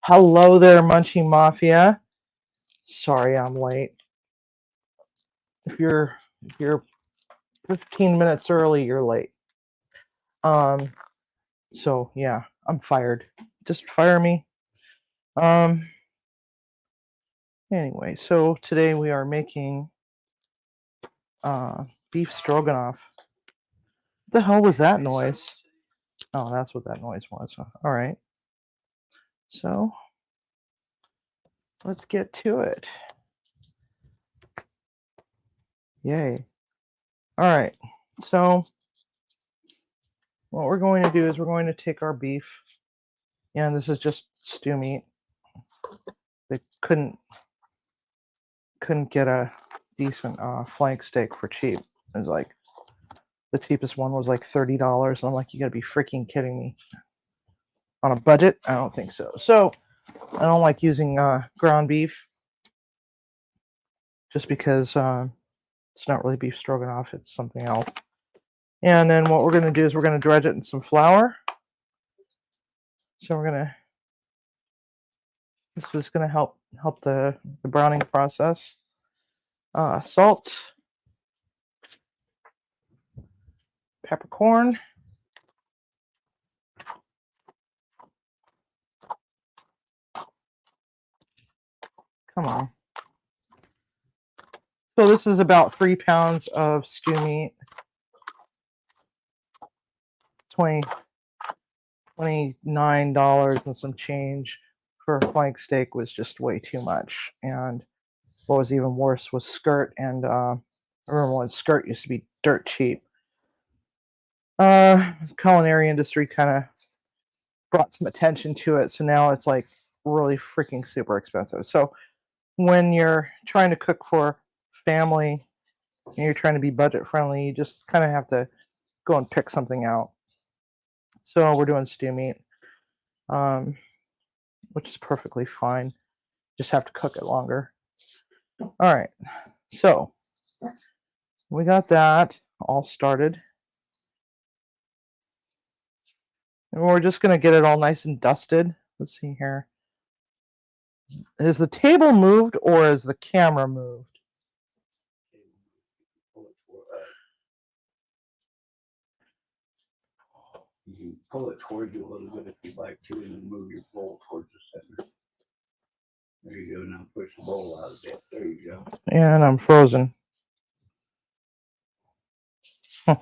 Hello there, Munchie Mafia. Sorry I'm late. If you're 15 minutes early, you're late. So yeah, I'm fired. Just fire me. Anyway, so today we are making beef stroganoff. What the hell was that noise? Oh, that's what that noise was. All right. So let's get to it. Yay. All right. So what we're going to do is we're going to take our beef, and this is just stew meat. They couldn't get a decent flank steak for cheap. It was like the cheapest one was like $30. I'm like, you gotta be freaking kidding me. On a budget? I don't think so. So I don't like using ground beef just because it's not really beef stroganoff, it's something else. And then what we're gonna do is we're gonna dredge it in some flour. So this is gonna help the browning process. Salt, peppercorn, come on. So this is about 3 pounds of stew meat. $29 and some change for a flank steak was just way too much. And what was even worse was skirt. And I remember when skirt used to be dirt cheap. The culinary industry kind of brought some attention to it, so now it's like really freaking super expensive. So when you're trying to cook for family and you're trying to be budget friendly, you just kind of have to go and pick something out. So we're doing stew meat, which is perfectly fine. Just have to cook it longer. All right, so we got that all started. And we're just going to get it all nice and dusted. Let's see here. Is the table moved or is the camera moved? You can pull it towards you a little bit if you'd like to, and then move your bowl towards the center. There you go. Now push the bowl out a bit. There you go. And I'm frozen. Huh.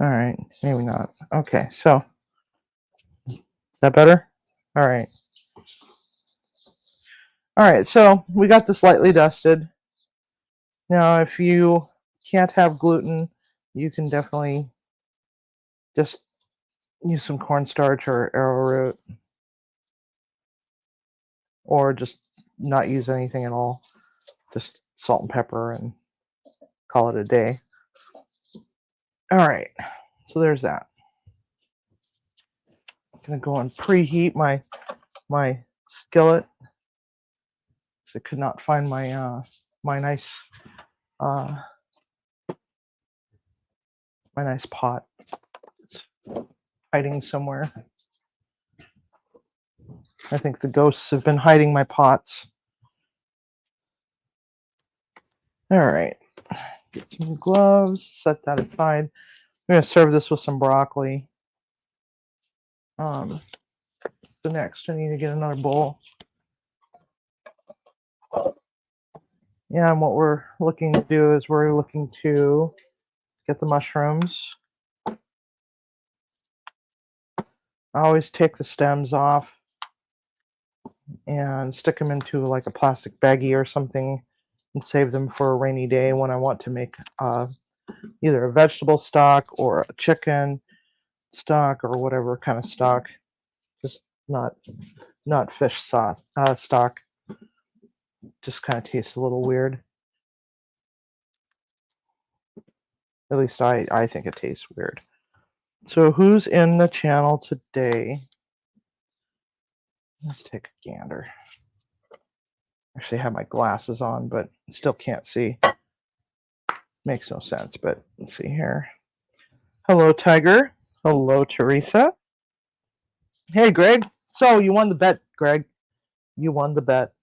All right, maybe not. Okay, so is that better? All right. All right, so we got this lightly dusted. Now, if you can't have gluten, you can definitely just use some cornstarch or arrowroot, or just not use anything at all. Just salt and pepper and call it a day. All right, so there's that. I'm gonna go and preheat my skillet. I could not find my my nice pot. It's hiding somewhere. I think the ghosts have been hiding my pots. All right, get some gloves, set that aside. I'm gonna serve this with some broccoli. So next I need to get another bowl. Yeah, and what we're looking to do is we're looking to get the mushrooms. I always take the stems off and stick them into like a plastic baggie or something and save them for a rainy day when I want to make either a vegetable stock or a chicken stock or whatever kind of stock. Just not fish sauce stock. Just kind of tastes a little weird. At least I think it tastes weird. So who's in the channel today? Let's take a gander. Actually, I have my glasses on, but still can't see. Makes no sense, but let's see here. Hello, Tiger. Hello, Teresa. Hey, Greg. So you won the bet, Greg. You won the bet.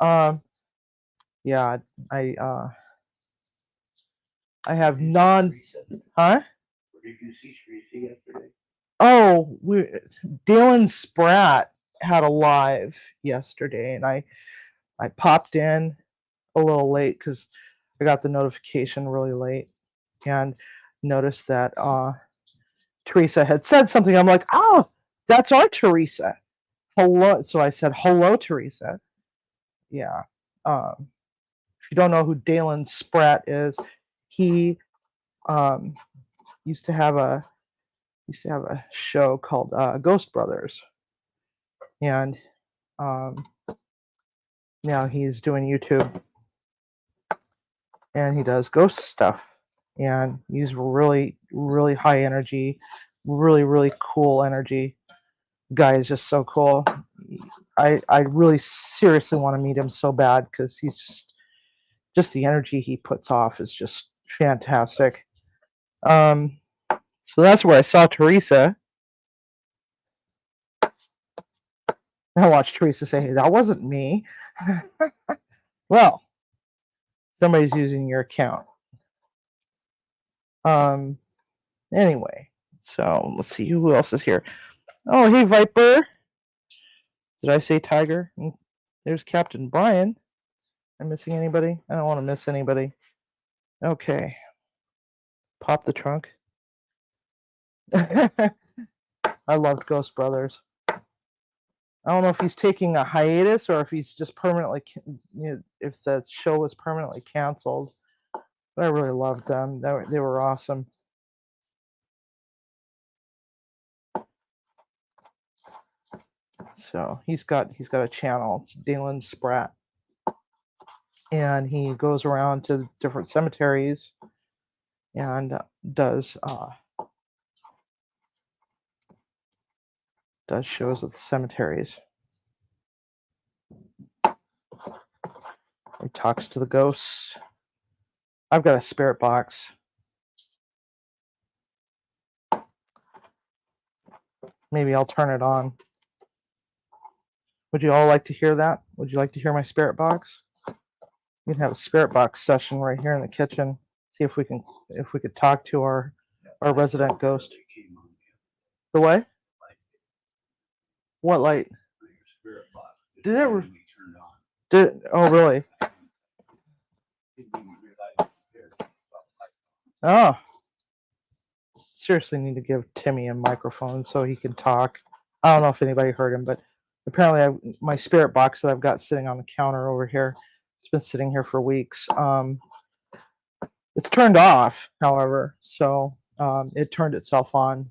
Yeah, I have huh? Where did you see Teresa yesterday? Oh, Dalen Spratt had a live yesterday, and I popped in a little late because I got the notification really late and noticed that Teresa had said something. I'm like, oh, that's our Teresa. Hello. So I said, hello, Teresa. Yeah. If you don't know who Dalen Spratt is, he um, used to have a show called Ghost Brothers, and now he's doing YouTube, and he does ghost stuff, and he's really really high energy, really cool energy. Guy is just so cool. I really seriously want to meet him so bad because he's just the energy he puts off is just fantastic. So that's where I saw Teresa. I watched Teresa say, hey, that wasn't me. Well, somebody's using your account. Anyway, so let's see who else is here. Oh, hey, Viper. Did I say Tiger? There's Captain Brian. Am I missing anybody? I don't want to miss anybody. Okay. Pop the trunk. I loved Ghost Brothers. I don't know if he's taking a hiatus or if he's just permanently, if the show was permanently canceled. But I really loved them. They were awesome. So he's got a channel. It's Dalen Spratt, and he goes around to different cemeteries and does shows at the cemeteries. He talks to the ghosts. I've got a spirit box. Maybe I'll turn it on. Would you all like to hear that? Would you like to hear my spirit box? We can have a spirit box session right here in the kitchen. See if we could talk to our resident ghost. The way? What light? Did it ever? Oh, really? Oh. Seriously need to give Timmy a microphone so he can talk. I don't know if anybody heard him, but apparently my spirit box that I've got sitting on the counter over here, it's been sitting here for weeks. It's turned off, however, so it turned itself on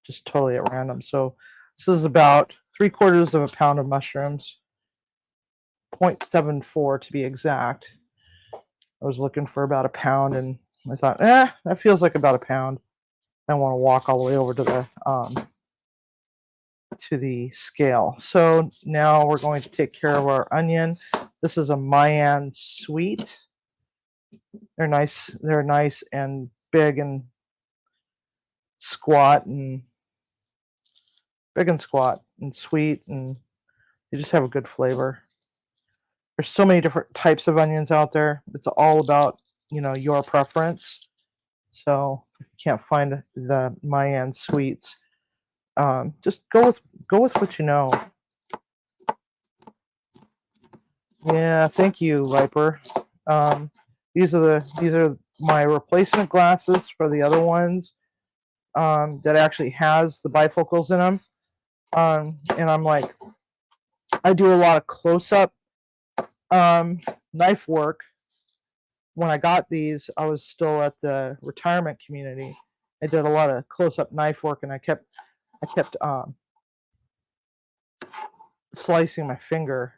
just totally at random. So this is about 3/4 of a pound of mushrooms, 0.74 to be exact. I was looking for about a pound, and I thought, that feels like about a pound. I want to walk all the way over to the scale. So now we're going to take care of our onion. This is a Mayan sweet. They're nice and big and squat and sweet, and they just have a good flavor. There's so many different types of onions out there. It's all about, your preference. So if you can't find the Mayan sweets, just go with what you know. Yeah, thank you, Viper. These are my replacement glasses for the other ones that actually has the bifocals in them. And I'm like, I do a lot of close-up knife work. When I got these, I was still at the retirement community. I did a lot of close-up knife work, and I kept slicing my finger.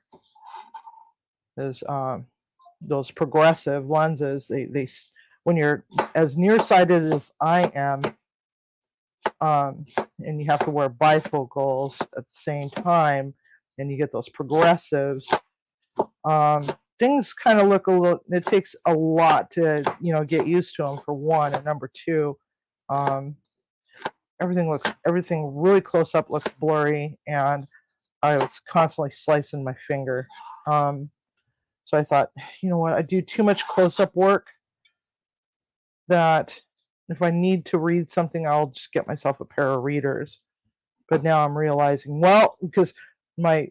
Those progressive lenses, they when you're as nearsighted as I am, and you have to wear bifocals at the same time, and you get those progressives, things kind of look a little. It takes a lot to get used to them, for one, and number two, everything really close up looks blurry, and I was constantly slicing my finger. So I thought, you know what, I do too much close up work that if I need to read something, I'll just get myself a pair of readers. But now I'm realizing, well, because my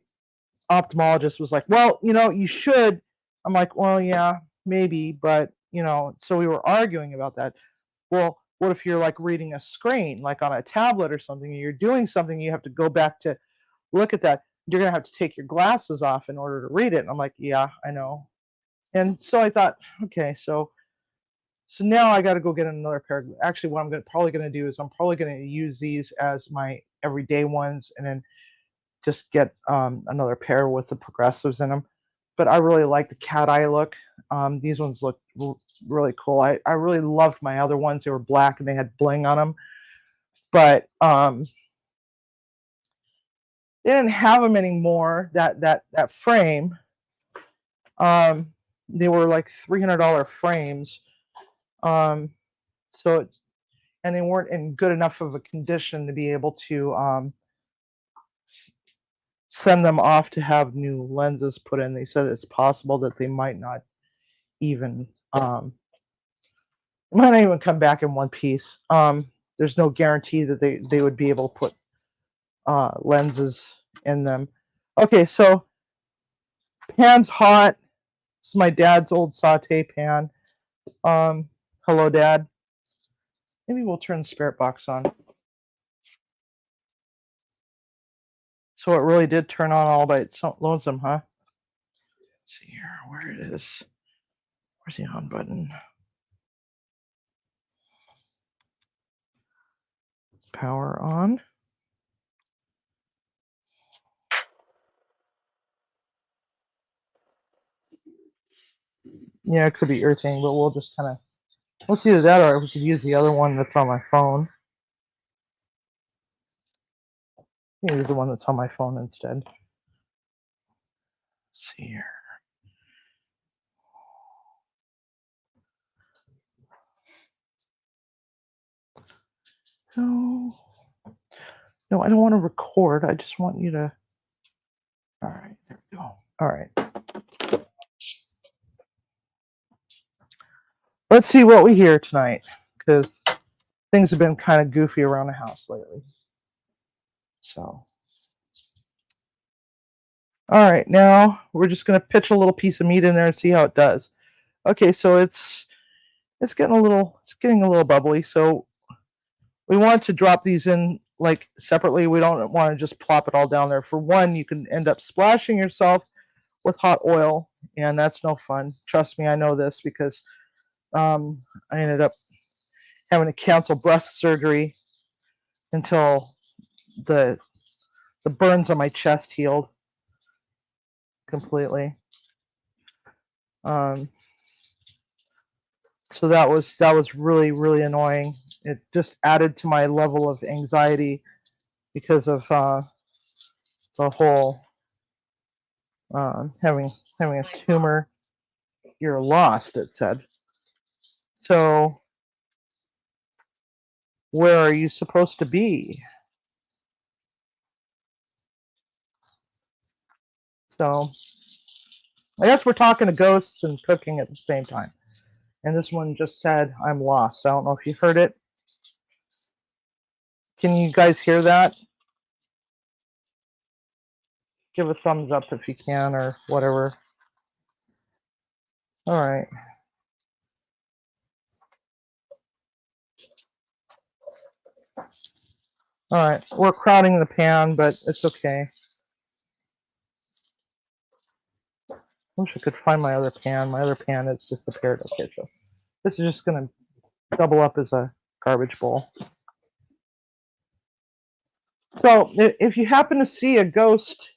ophthalmologist was like, well, you should. I'm like, well, yeah, maybe, but so we were arguing about that. Well, what if you're like reading a screen, like on a tablet or something, and you're doing something, you have to go back to look at that. You're going to have to take your glasses off in order to read it. And I'm like, yeah, I know. And so I thought, okay, so now I got to go get another pair. Actually, what I'm probably going to do is I'm probably going to use these as my everyday ones, and then just get another pair with the progressives in them. But I really like the cat eye look. These ones look really cool. I really loved my other ones. They were black and they had bling on them. But they didn't have them anymore. That frame. They were like $300 frames. And they weren't in good enough of a condition to be able to send them off to have new lenses put in. They said it's possible that they might not even come back in one piece. There's no guarantee that they would be able to put lenses in them. Okay, so pan's hot. This is my dad's old saute pan. Hello, Dad. Maybe we'll turn the spirit box on. So it really did turn on all by its lonesome, huh? Let's see here, where it is. Where's the on button? Power on. Yeah, it could be irritating, but we'll just kind of, let's either that or we could use the other one that's on my phone. Maybe the one that's on my phone instead. Let's see here. No, I don't want to record. I just want you to. All right, there we go. All right. Let's see what we hear tonight, because things have been kind of goofy around the house lately. So, all right, now we're just going to pitch a little piece of meat in there and see how it does. Okay, so it's getting a little bubbly. So we want to drop these in like separately. We don't want to just plop it all down there. For one, you can end up splashing yourself with hot oil, and that's no fun. Trust me, I know this because I ended up having to cancel breast surgery until the burns on my chest healed completely. So that was really, really annoying. It just added to my level of anxiety because of the whole having a tumor. You're lost, it said. So where are you supposed to be? So I guess we're talking to ghosts and cooking at the same time. And this one just said, I'm lost. I don't know if you heard it. Can you guys hear that? Give a thumbs up if you can or whatever. All right. All right. We're crowding the pan, but it's okay. I wish I could find my other pan. My other pan is just a peridot ketchup. This is just going to double up as a garbage bowl. So if you happen to see a ghost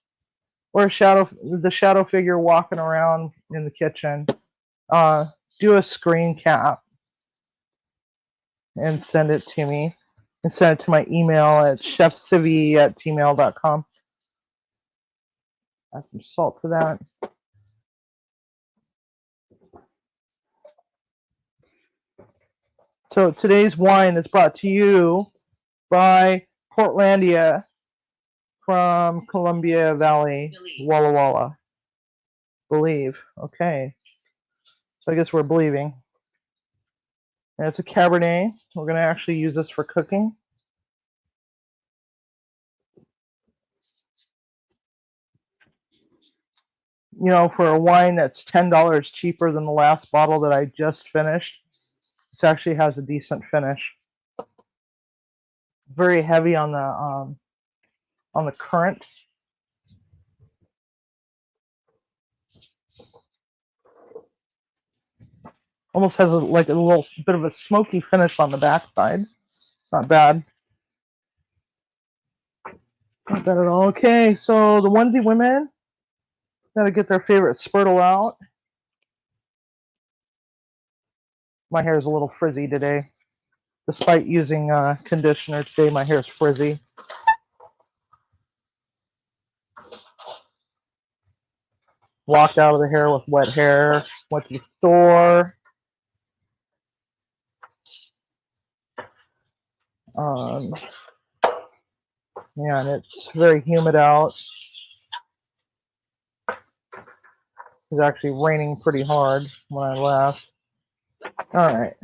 or the shadow figure walking around in the kitchen, do a screen cap and send it to me. And send it to my email at chefcivvy@gmail.com. Add some salt to that. So today's wine is brought to you by Portlandia from Columbia Valley, Walla Walla. Believe. Okay. So I guess we're believing. And it's a Cabernet. We're going to actually use this for cooking. You know, for a wine that's $10 cheaper than the last bottle that I just finished, this actually has a decent finish. Very heavy on the currant. Almost has like a little bit of a smoky finish on the backside. Not bad. Not bad at all. Okay, so the onesie women gotta get their favorite Spurtle out. My hair is a little frizzy today. Despite using conditioner today, my hair is frizzy. Walked out of the hair with wet hair. Went to the store. Man, it's very humid out. It was actually raining pretty hard when I left. All right.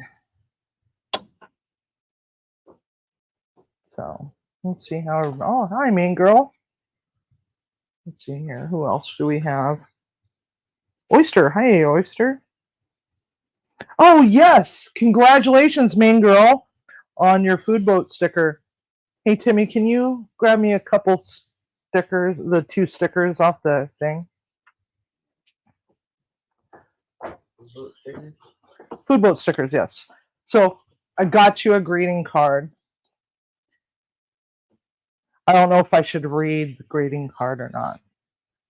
So let's see how. Oh, hi, mean girl. Let's see here. Who else do we have? Oyster. Hi, Oyster. Oh, yes. Congratulations, mean girl, on your food boat sticker. Hey, Timmy, can you grab me a couple stickers, the 2 stickers off the thing? Food boat stickers, yes. So I got you a greeting card. I don't know if I should read the greeting card or not.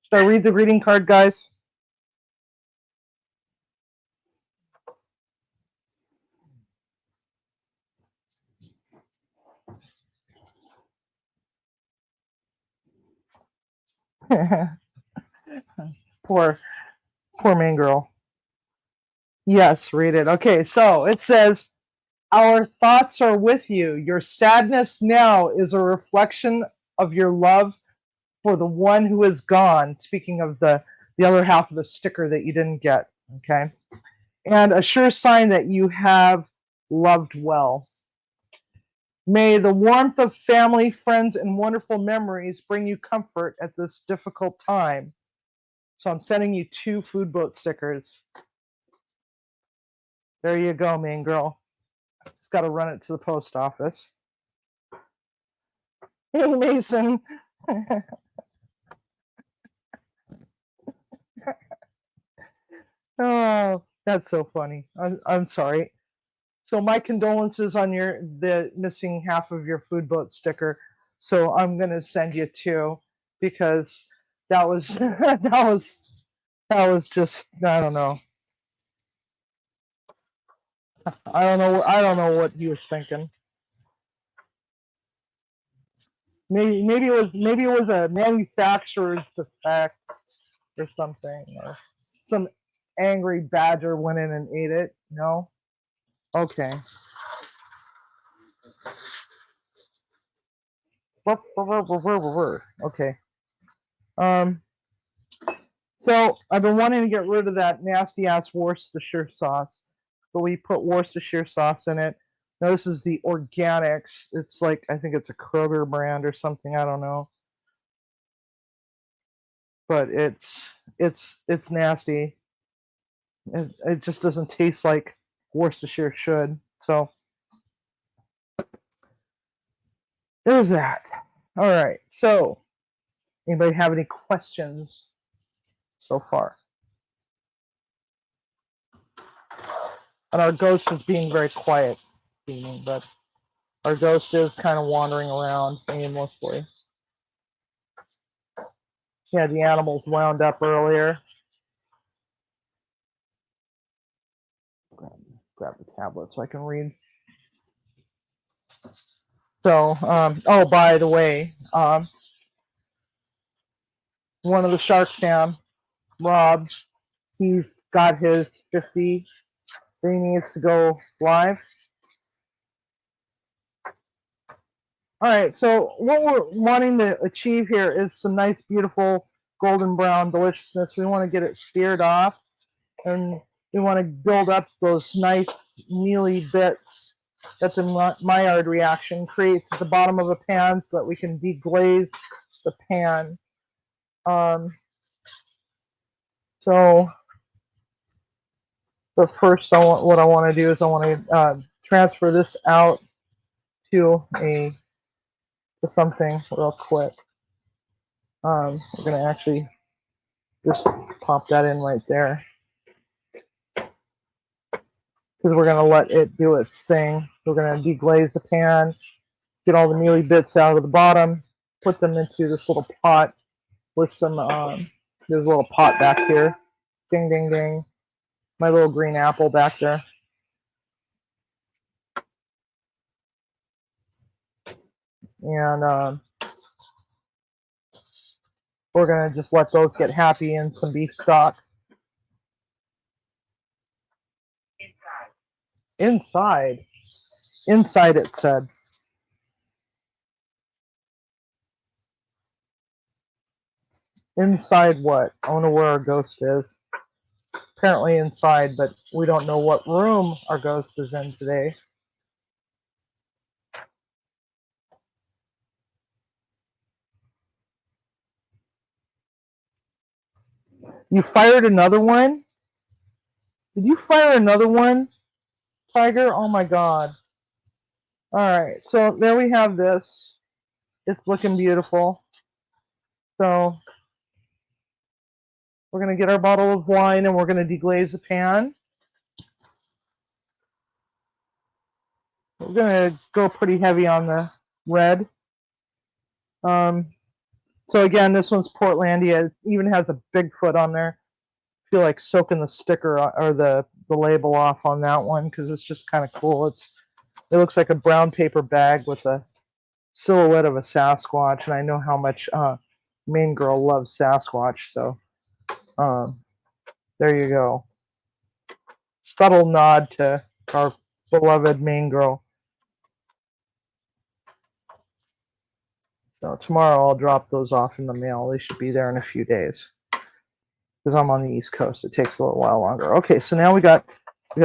Should I read the greeting card, guys? poor main girl. Yes, read it. Okay, so it says, our thoughts are with you. Your sadness now is a reflection of your love for the one who is gone. Speaking of the other half of the sticker that you didn't get, okay? And a sure sign that you have loved well. May the warmth of family, friends, and wonderful memories bring you comfort at this difficult time. So I'm sending you 2 food boat stickers. There you go, mean girl. Just got to run it to the post office. Hey, Mason. Oh, that's so funny. I'm sorry. So my condolences on the missing half of your food boat sticker. So I'm gonna send you 2 because that was that was just I don't know. I don't know what he was thinking. Maybe it was a manufacturer's defect or something, or some angry badger went in and ate it. No, okay. Okay. Um. So I've been wanting to get rid of that nasty ass Worcestershire sauce, but we put Worcestershire sauce in it. Now this is the organics. It's like I think it's a Kroger brand or something. I don't know, but it's nasty. It just doesn't taste like Worcestershire should. So there's that. All right. So anybody have any questions so far? And our ghost is being very quiet, but our ghost is kind of wandering around aimlessly. Yeah, the animals wound up earlier. Grab the tablet so I can read. So, oh, by the way, one of the sharkfam, Rob, he's got his 50. He needs to go live. All right, so what we're wanting to achieve here is some nice, beautiful golden brown deliciousness. We want to get it seared off, and we want to build up those nice mealy bits that the Maillard reaction creates at the bottom of a pan so that we can deglaze the pan. So but first, what I want to do is I want to transfer this out to something real quick. We're going to actually just pop that in right there because we're going to let it do its thing. We're going to deglaze the pan, get all the mealy bits out of the bottom, put them into this little pot with some, there's a little pot back here. Ding, ding, ding. My little green apple back there. And we're going to just let those get happy in some beef stock. Inside. Inside, it said. Inside what? I don't know where our ghost is. Apparently inside, but we don't know what room our ghost is in today. You fired another one? Did you fire another one, Tiger? Oh my god. Alright, so there we have this. It's looking beautiful. So we're going to get our bottle of wine and we're going to deglaze the pan. We're going to go pretty heavy on the red. So again, this one's Portlandia. It even has a Bigfoot on there. I feel like soaking the sticker or the label off on that one because it's just kind of cool. It looks like a brown paper bag with a silhouette of a Sasquatch, and I know how much Main Girl loves Sasquatch, so there you go. Subtle nod to our beloved Main Girl. So tomorrow I'll drop those off in the mail. They should be there in a few days because I'm on the East Coast. It takes a little while longer. Okay, so now we got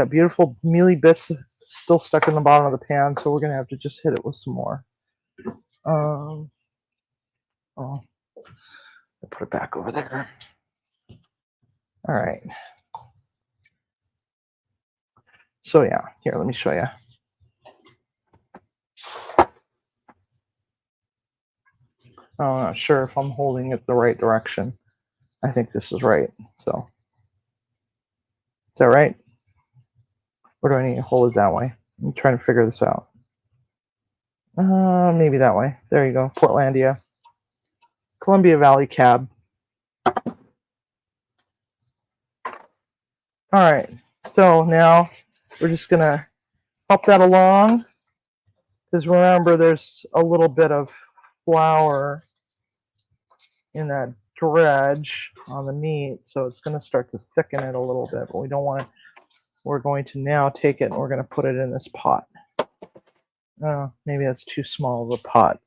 beautiful mealy bits still stuck in the bottom of the pan, so we're gonna have to just hit it with some more. Oh, I'll put it back over there. All right. So yeah, here, let me show you. I'm not sure if I'm holding it the right direction. I think this is right. So, is that right? Or do I need to hold it that way? I'm trying to figure this out. Maybe that way. There you go. Portlandia. Columbia Valley Cab. All right. So now we're just going to help that along. Because remember, there's a little bit of flour in that dredge on the meat. So it's going to start to thicken it a little bit. But we don't want to. We're going to now take it and we're going to put it in this pot. Oh, maybe that's too small of a pot.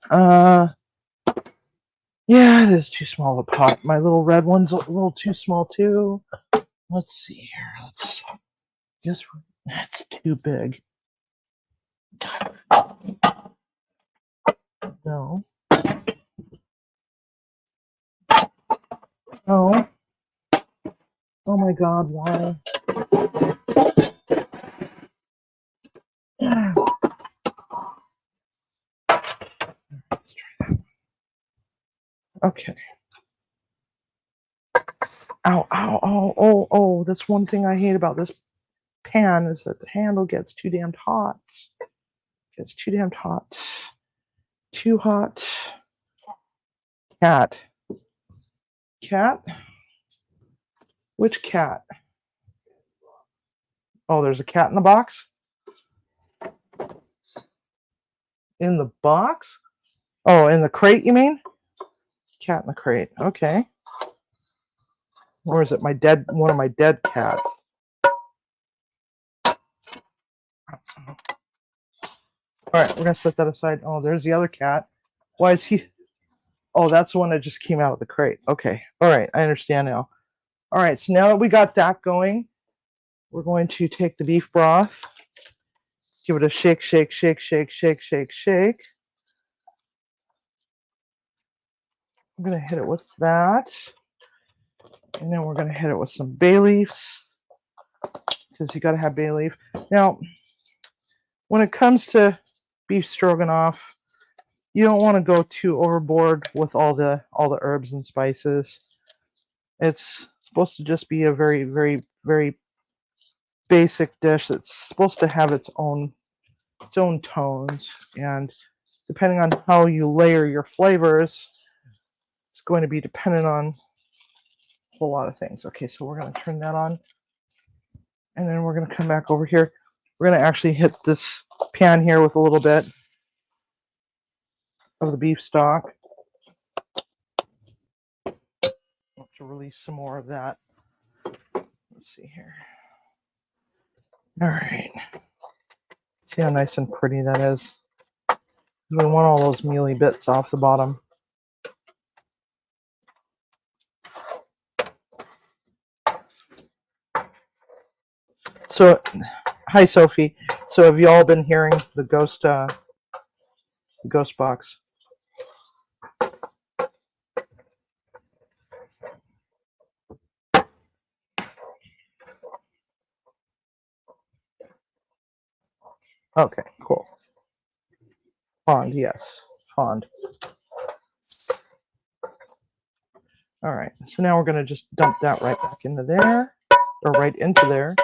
Yeah, it is too small of a pot. My little red one's a little too small too. Let's see here. Let's just, that's too big. No. No. Oh my god, why? Let's try that. Okay. Ow, ow, ow, oh, oh. That's one thing I hate about this pan is that the handle gets too damn hot. Gets too damn hot. Too hot. Cat. Cat? Which cat? Oh, there's a cat in the box? In the box? Oh, in the crate, you mean? Cat in the crate. Okay. Or is it one of my dead cats? All right, we're gonna set that aside. Oh, there's the other cat. Why is he? Oh, that's the one that just came out of the crate. Okay. All right, I understand now. All right, so now that we got that going, we're going to take the beef broth, give it a shake, shake, shake, shake, shake, shake, shake. I'm gonna hit it with that, and then we're gonna hit it with some bay leaves because you gotta have bay leaf. Now, when it comes to beef stroganoff, you don't want to go too overboard with all the herbs and spices. It's supposed to just be a very, very, very basic dish that's supposed to have its own tones, and depending on how you layer your flavors, it's going to be dependent on a whole lot of things. Okay, so we're going to turn that on, and then we're going to come back over here. We're going to actually hit this pan here with a little bit of the beef stock to release some more of that. Let's see here. All right. See how nice and pretty that is? We want all those mealy bits off the bottom. So, hi Sophie. So have you all been hearing the ghost box? Okay, cool. Fond, yes, fond. All right, so now we're going to just dump that right back into there, or right into there.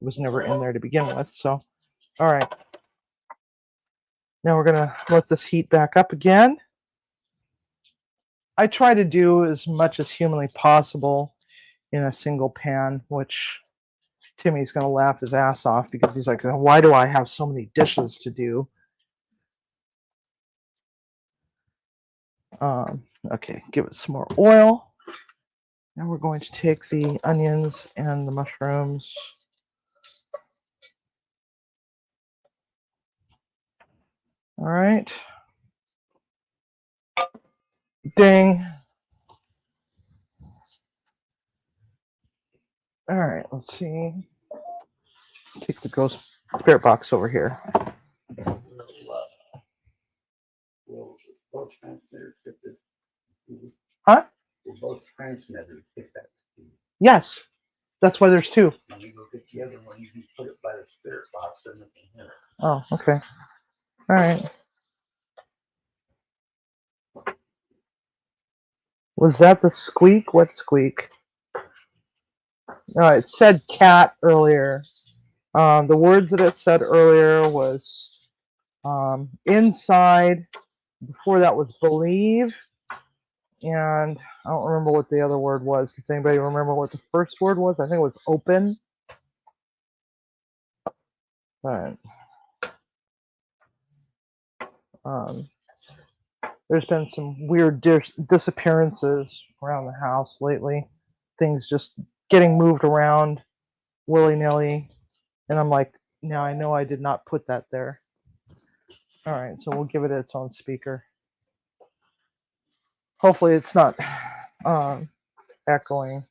It was never in there to begin with, so. All right. Now we're going to let this heat back up again. I try to do as much as humanly possible in a single pan, which Timmy's going to laugh his ass off because he's like, why do I have so many dishes to do? Okay, give it some more oil. Now we're going to take the onions and the mushrooms. All right. Ding. All right, let's see. Let's take the ghost spirit box over here. Huh? Both transmitters get that speed. Yes. That's why there's two. When you go get the other one, you can put it by the spirit box and it can hear it. Oh, okay. All right. Was that the squeak? What squeak? It said cat earlier. The words that it said earlier was inside. Before that was believe. And I don't remember what the other word was. Does anybody remember what the first word was? I think it was open. But there's been some weird disappearances around the house lately. Things just getting moved around willy-nilly. And I'm like, now I know I did not put that there. All right, so we'll give it its own speaker. Hopefully it's not echoing.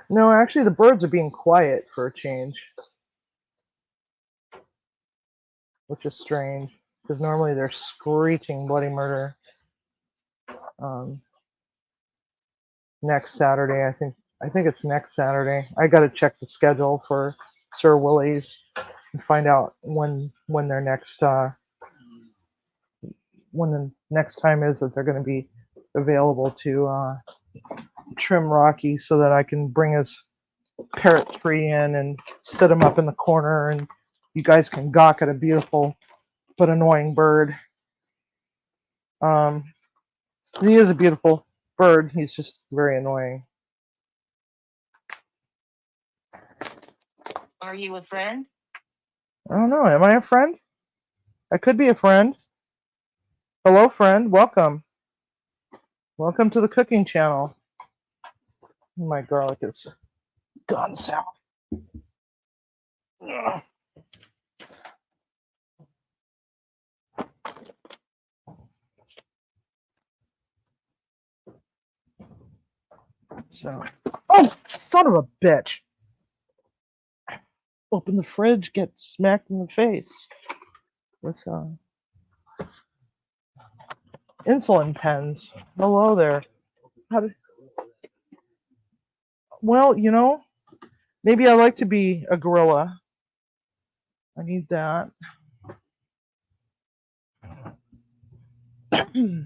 No, actually the birds are being quiet for a change. Which is strange, because normally they're screeching bloody murder. Next Saturday, I think it's next Saturday. I got to check the schedule for Sir Willie's and find out when their next when the next time is that they're going to be available to trim Rocky, so that I can bring his parrot tree in and set him up in the corner, and you guys can gawk at a beautiful but annoying bird. He is a beautiful bird. He's just very annoying. Are you a friend? I don't know. Am I a friend? I could be a friend. Hello, friend. Welcome. Welcome to the cooking channel. My garlic is gone south. Ugh. So, oh, son of a bitch! Open the fridge, get smacked in the face with insulin pens. Hello there. How did? Well, maybe I like to be a gorilla. I need that. Here.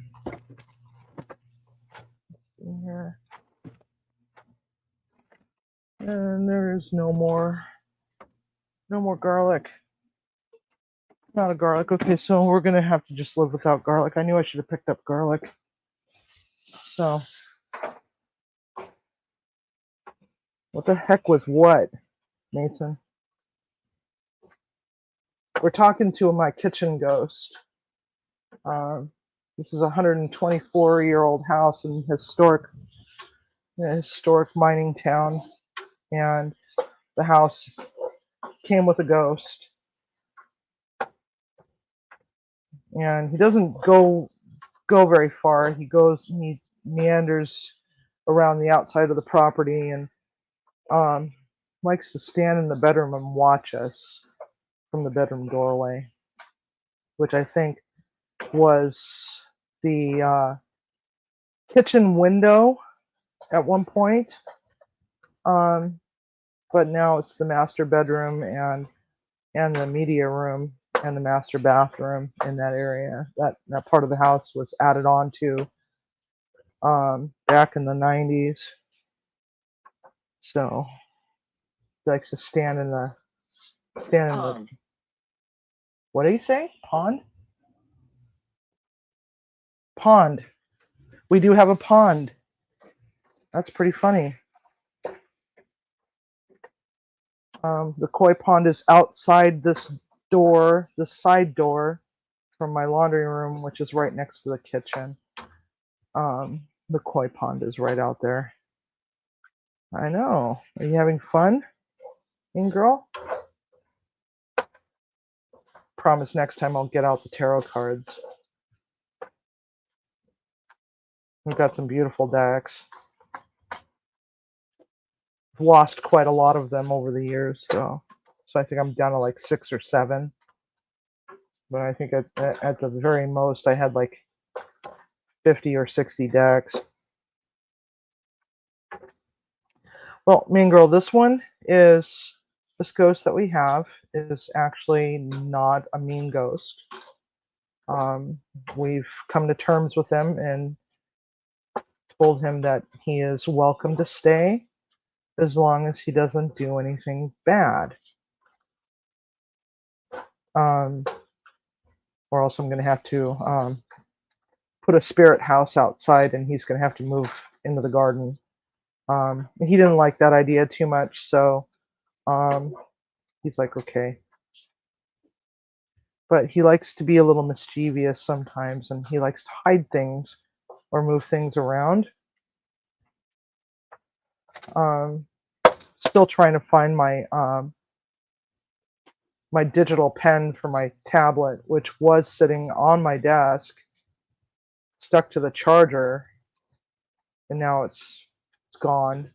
And there's no more garlic. Not a garlic. Okay, so we're gonna have to just live without garlic. I knew I should have picked up garlic. So, what the heck was what, Mason? We're talking to my kitchen ghost. This is a 124-year-old house in a historic mining town, and the house came with a ghost. And he doesn't go very far. He meanders around the outside of the property and likes to stand in the bedroom and watch us from the bedroom doorway, which I think was the kitchen window at one point. But now it's the master bedroom and the media room and the master bathroom in that area. That part of the house was added on to back in the 90s. So he likes to stand in the what do you say? Pond? Pond. We do have a pond. That's pretty funny. The koi pond is outside this door, the side door from my laundry room, which is right next to the kitchen. The koi pond is right out there. I know. Are you having fun, mean girl? Promise next time I'll get out the tarot cards. We've got some beautiful decks. I've lost quite a lot of them over the years, so I think I'm down to like 6 or 7. But I think at the very most I had like 50 or 60 decks. Well, mean girl, this ghost that we have is actually not a mean ghost. We've come to terms with him and told him that he is welcome to stay as long as he doesn't do anything bad. Or else I'm going to have to put a spirit house outside and he's going to have to move into the garden. He didn't like that idea too much, so he's like, okay. But he likes to be a little mischievous sometimes, and he likes to hide things or move things around. Still trying to find my my digital pen for my tablet, which was sitting on my desk, stuck to the charger, and now it's gone.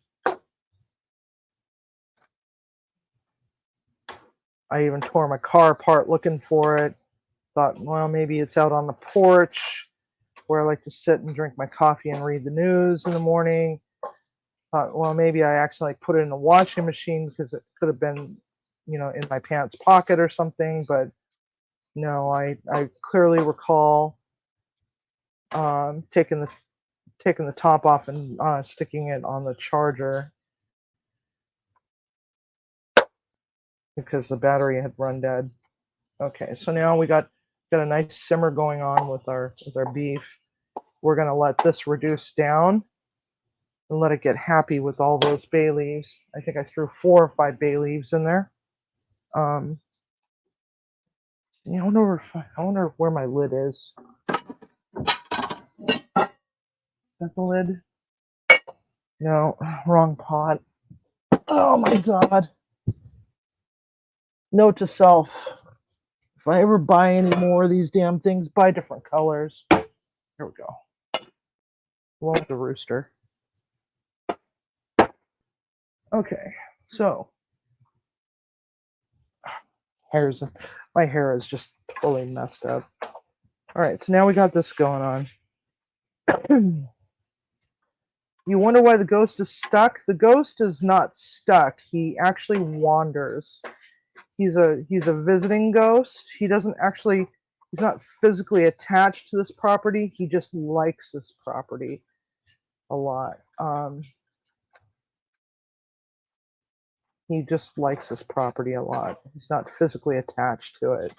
I even tore my car apart looking for it. Thought, well, maybe it's out on the porch where I like to sit and drink my coffee and read the news in the morning. Thought, well, maybe I accidentally put it in the washing machine because it could have been, in my pants pocket or something. But no, I clearly recall taking the top off and sticking it on the charger because the battery had run dead. Okay, so now we got a nice simmer going on with our beef. We're gonna let this reduce down and let it get happy with all those bay leaves. I think I threw 4 or 5 bay leaves in there. I wonder where my lid is. Is that the lid? No, wrong pot. Oh my god. Note to self. If I ever buy any more of these damn things, buy different colors. Here we go. Along with the rooster. Okay, so my hair is just totally messed up. Alright, so now we got this going on. You wonder why the ghost is stuck? The ghost is not stuck. He actually wanders. He's a visiting ghost. He's not physically attached to this property. He just likes this property a lot. He just likes this property a lot. He's not physically attached to it.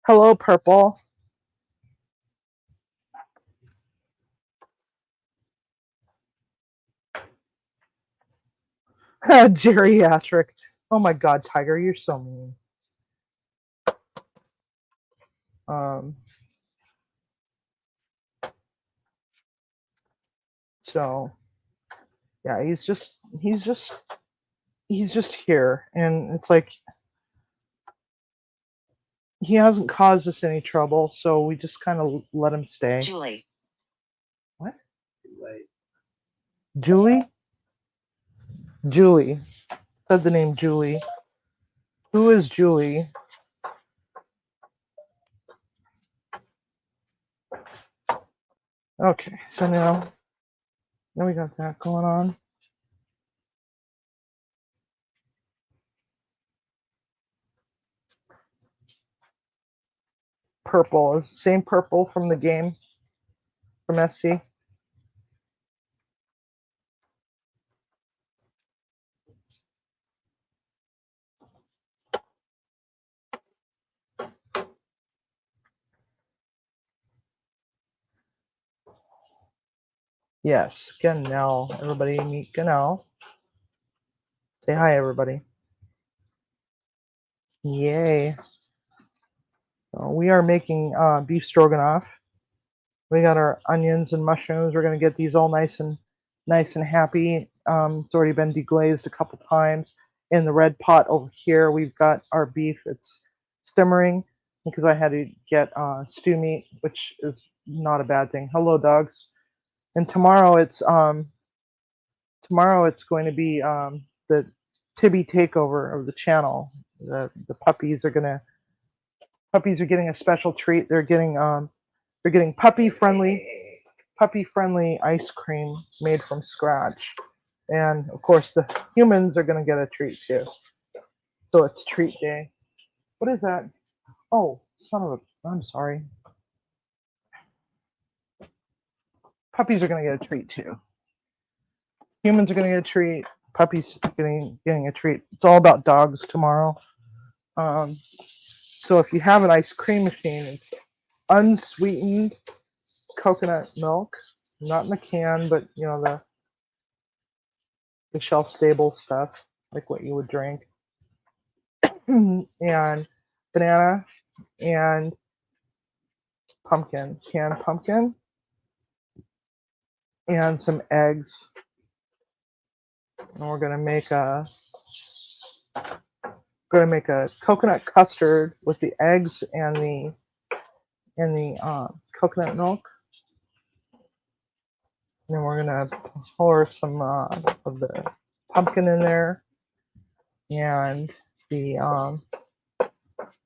Hello, Purple. Geriatric. Oh my god, Tiger, you're so mean. So yeah, he's just here, and it's like he hasn't caused us any trouble, so we just kind of let him stay. Julie. What? Too late. Julie? Julie. Said the name Julie. Who is Julie? Okay, so now we got that going on. Purple is the same purple from the game from SC. Yes, Ganel. Everybody meet Ganel. Say hi, everybody. Yay. So we are making beef stroganoff. We got our onions and mushrooms. We're gonna get these all nice and happy. It's already been deglazed a couple times. In the red pot over here, we've got our beef. It's simmering because I had to get stew meat, which is not a bad thing. Hello, dogs. And tomorrow it's going to be the Tibby takeover of the channel. The puppies are getting a special treat. They're getting puppy friendly ice cream made from scratch. And of course the humans are going to get a treat too. So it's treat day. What is that? Oh, I'm sorry. Puppies are going to get a treat too. Humans are going to get a treat. Puppies getting a treat. It's all about dogs tomorrow. So if you have an ice cream machine, it's unsweetened coconut milk, not in the can, but you know the shelf stable stuff, like what you would drink, and banana and canned pumpkin, and some eggs. And we're gonna make a coconut custard with the eggs and the coconut milk. And then we're gonna pour some of the pumpkin in there and the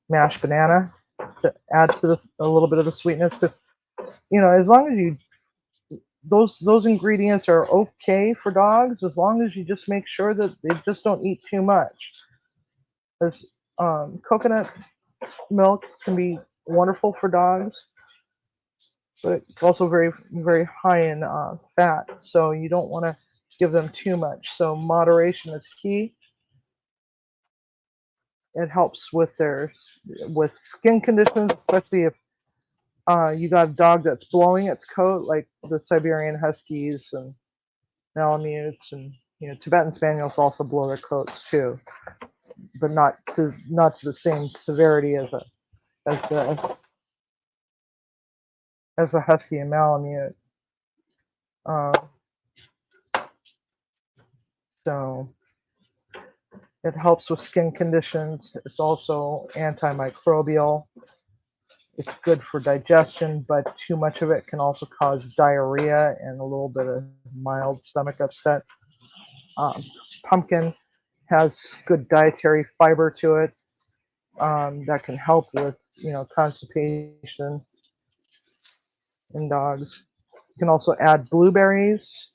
mashed banana to add to a little bit of the sweetness. Because as long as those ingredients are okay for dogs, as long as you just make sure that they just don't eat too much. Because coconut milk can be wonderful for dogs, but it's also very, very high in fat, so you don't want to give them too much. So moderation is key. It helps with skin conditions, especially if you got a dog that's blowing its coat, like the Siberian Huskies and Malamutes, and Tibetan Spaniels also blow their coats too, but not to the same severity as the as a husky and malamute. So it helps with skin conditions. It's also antimicrobial. It's good for digestion, but too much of it can also cause diarrhea and a little bit of mild stomach upset. Pumpkin has good dietary fiber to it that can help with, constipation in dogs. You can also add blueberries.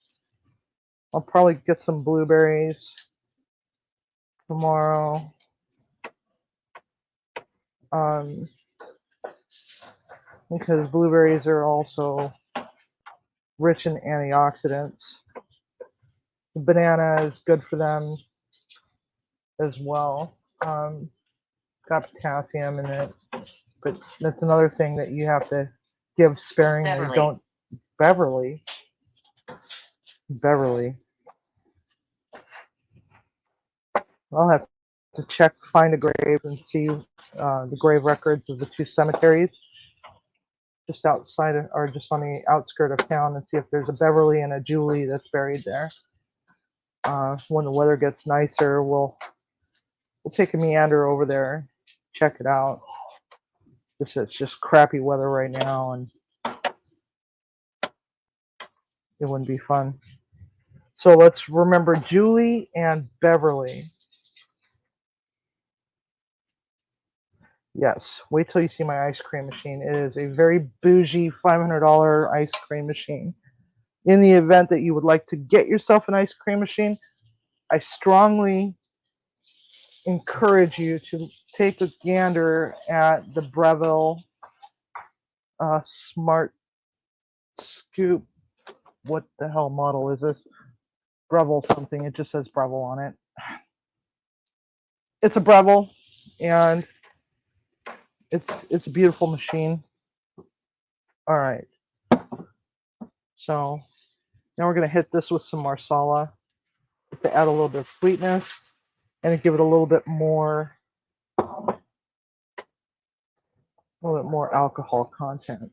I'll probably get some blueberries tomorrow. Um, because blueberries are also rich in antioxidants. The banana is good for them as well. Got potassium in it, but that's another thing that you have to give sparingly. Beverly. Don't Beverly. I'll have to find a grave and see the grave records of the two cemeteries just outside of, or just on the outskirt of town, and see if there's a Beverly and a Julie that's buried there. When the weather gets nicer, we'll take a meander over there, check it out. It's just crappy weather right now, and it wouldn't be fun. So let's remember Julie and Beverly. Yes, wait till you see my ice cream machine. It is a very bougie $500 ice cream machine. In the event that you would like to get yourself an ice cream machine, I strongly encourage you to take a gander at the Breville Smart Scoop. What the hell model is this? Breville something. It just says Breville on it. It's a Breville, and it's a beautiful machine. All right. So now we're going to hit this with some marsala to add a little bit of sweetness and give it a little bit more alcohol content.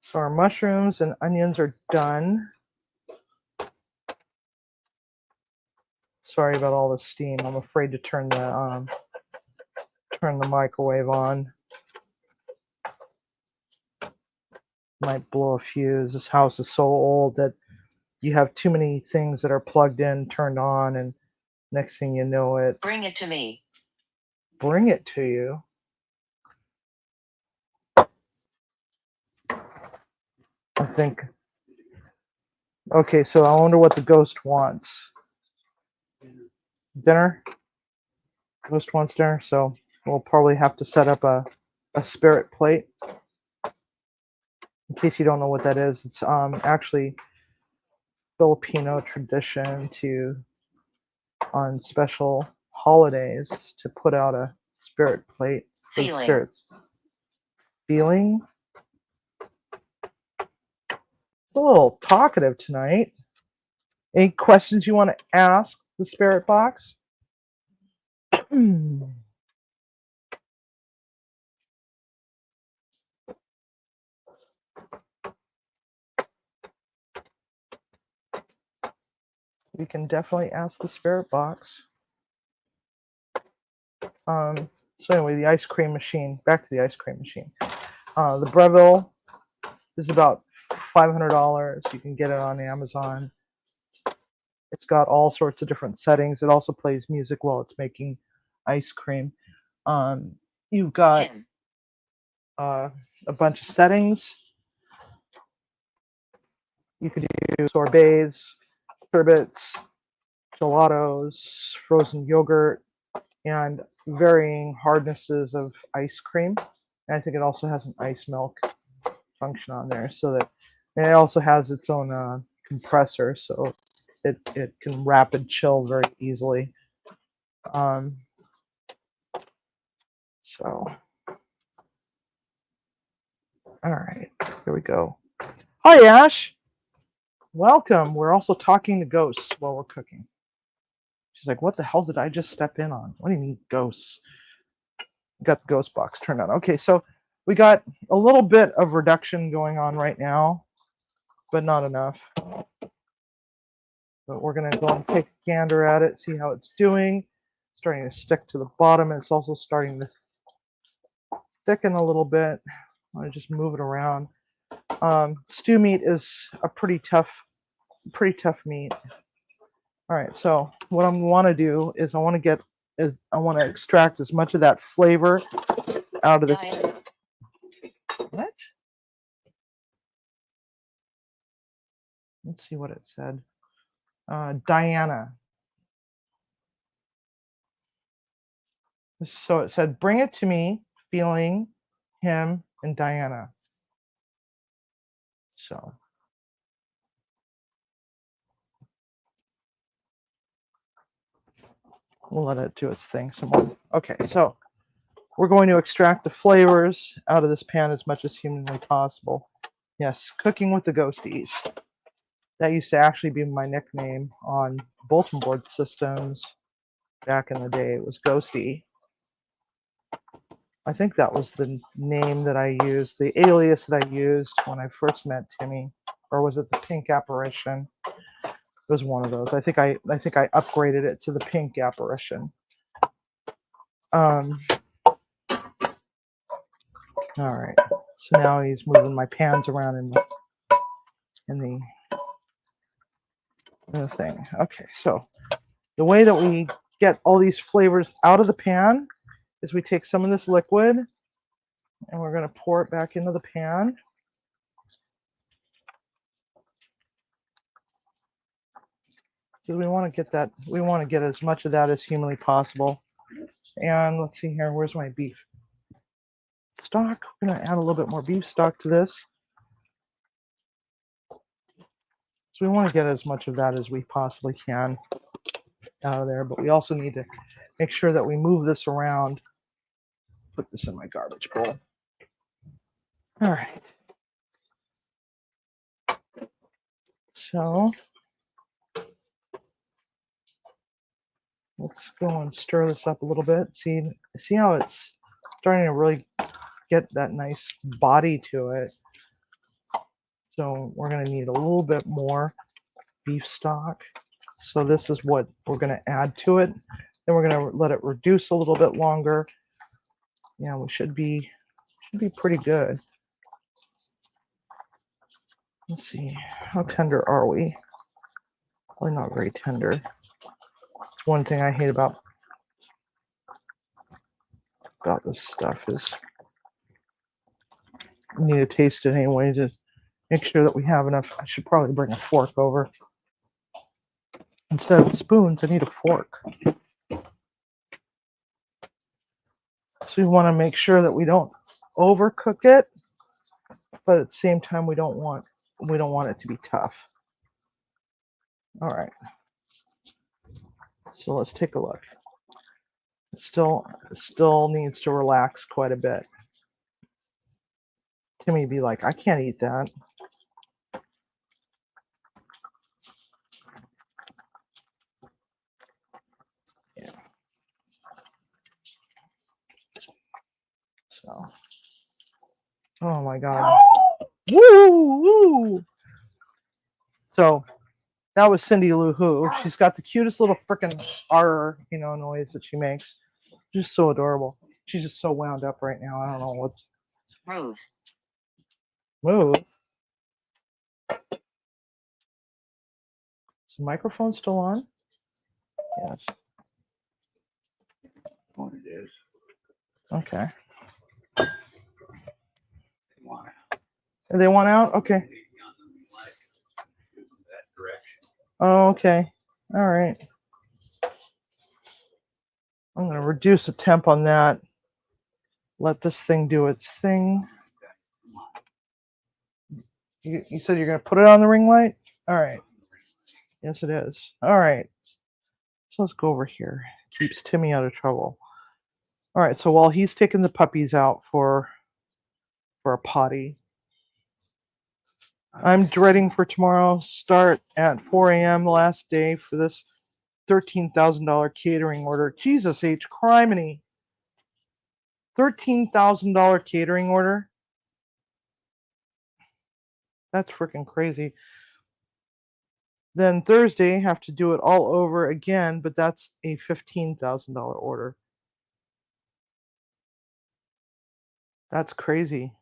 So our mushrooms and onions are done. Sorry about all the steam. I'm afraid to turn the microwave on. Might blow a fuse. This house is so old that you have too many things that are plugged in, turned on, and next thing you know it. Bring it to me. Bring it to you. I think. Okay, so I wonder what the ghost wants. Dinner? Ghost wants dinner, so we'll probably have to set up a spirit plate. In case you don't know what that is, it's actually Filipino tradition to, on special holidays, to put out a spirit plate for the spirits. Feeling? A little talkative tonight. Any questions you want to ask the spirit box? You can definitely ask the spirit box. So anyway, the ice cream machine. Back to the ice cream machine. The Breville is about $500. You can get it on Amazon. It's got all sorts of different settings. It also plays music while it's making ice cream. You've got a bunch of settings. You could do sorbets, sherbets, gelatos, frozen yogurt, and varying hardnesses of ice cream. And I think it also has an ice milk function on there, so that, and it also has its own compressor, so it can rapid chill very easily. So, all right, here we go. Hi, Ash. Welcome. We're also talking to ghosts while we're cooking. She's like, what the hell did I just step in on? What do you mean ghosts? Got the ghost box turned on. Okay, so we got a little bit of reduction going on right now, but not enough. But we're going to go and take a gander at it, see how it's doing. Starting to stick to the bottom, and it's also starting to thicken a little bit. I want to just move it around. Stew meat is a pretty tough meat. All right, so what I want to do is I want to extract as much of that flavor out of this. What? Let's see what it said. Diana. So it said, bring it to me, feeling him and Diana. So we'll let it do its thing some more. Okay, so we're going to extract the flavors out of this pan as much as humanly possible. Yes, cooking with the ghosties. That used to actually be my nickname on bulletin board systems back in the day. It was Ghostie. I think that was the name that I used, the alias that I used when I first met Timmy, or was it the Pink Apparition? It was one of those. I think I upgraded it to the Pink Apparition. All right. So now he's moving my pans around in the thing. Okay. So the way that we get all these flavors out of the pan is we take some of this liquid and we're going to pour it back into the pan. So we want to get as much of that as humanly possible. And let's see here, where's my beef stock? We're going to add a little bit more beef stock to this. So we want to get as much of that as we possibly can out of there, but we also need to make sure that we move this around. Put this in my garbage bowl. All right. So let's go and stir this up a little bit. See how it's starting to really get that nice body to it. So we're going to need a little bit more beef stock. So this is what we're going to add to it. Then we're going to let it reduce a little bit longer. Yeah, we should be pretty good. Let's see, how tender are we? Probably not very tender. One thing I hate about this stuff is you need to taste it anyway. Just make sure that we have enough. I should probably bring a fork over. Instead of spoons, I need a fork. So we want to make sure that we don't overcook it, but at the same time we don't want it to be tough. All right. So let's take a look. It still needs to relax quite a bit. Timmy be like, I can't eat that. Yeah. So, oh my God. Woo! Woo! So that was Cindy Lou Who. She's got the cutest little freaking R, noise that she makes. Just so adorable. She's just so wound up right now. I don't know what's. Move. Is the microphone still on? Yes. What it is. Okay. They want it. They want out? Okay. That direction. Oh, okay. All right. I'm going to reduce the temp on that. Let this thing do its thing. You said you're going to put it on the ring light? All right. Yes, it is. All right. So let's go over here. Keeps Timmy out of trouble. All right. So while he's taking the puppies out for a potty, I'm dreading for tomorrow. Start at 4 a.m. the last day for this $13,000 catering order. Jesus H. Criminy. $13,000 catering order? That's freaking crazy. Then Thursday, have to do it all over again, but that's a $15,000 order. That's crazy.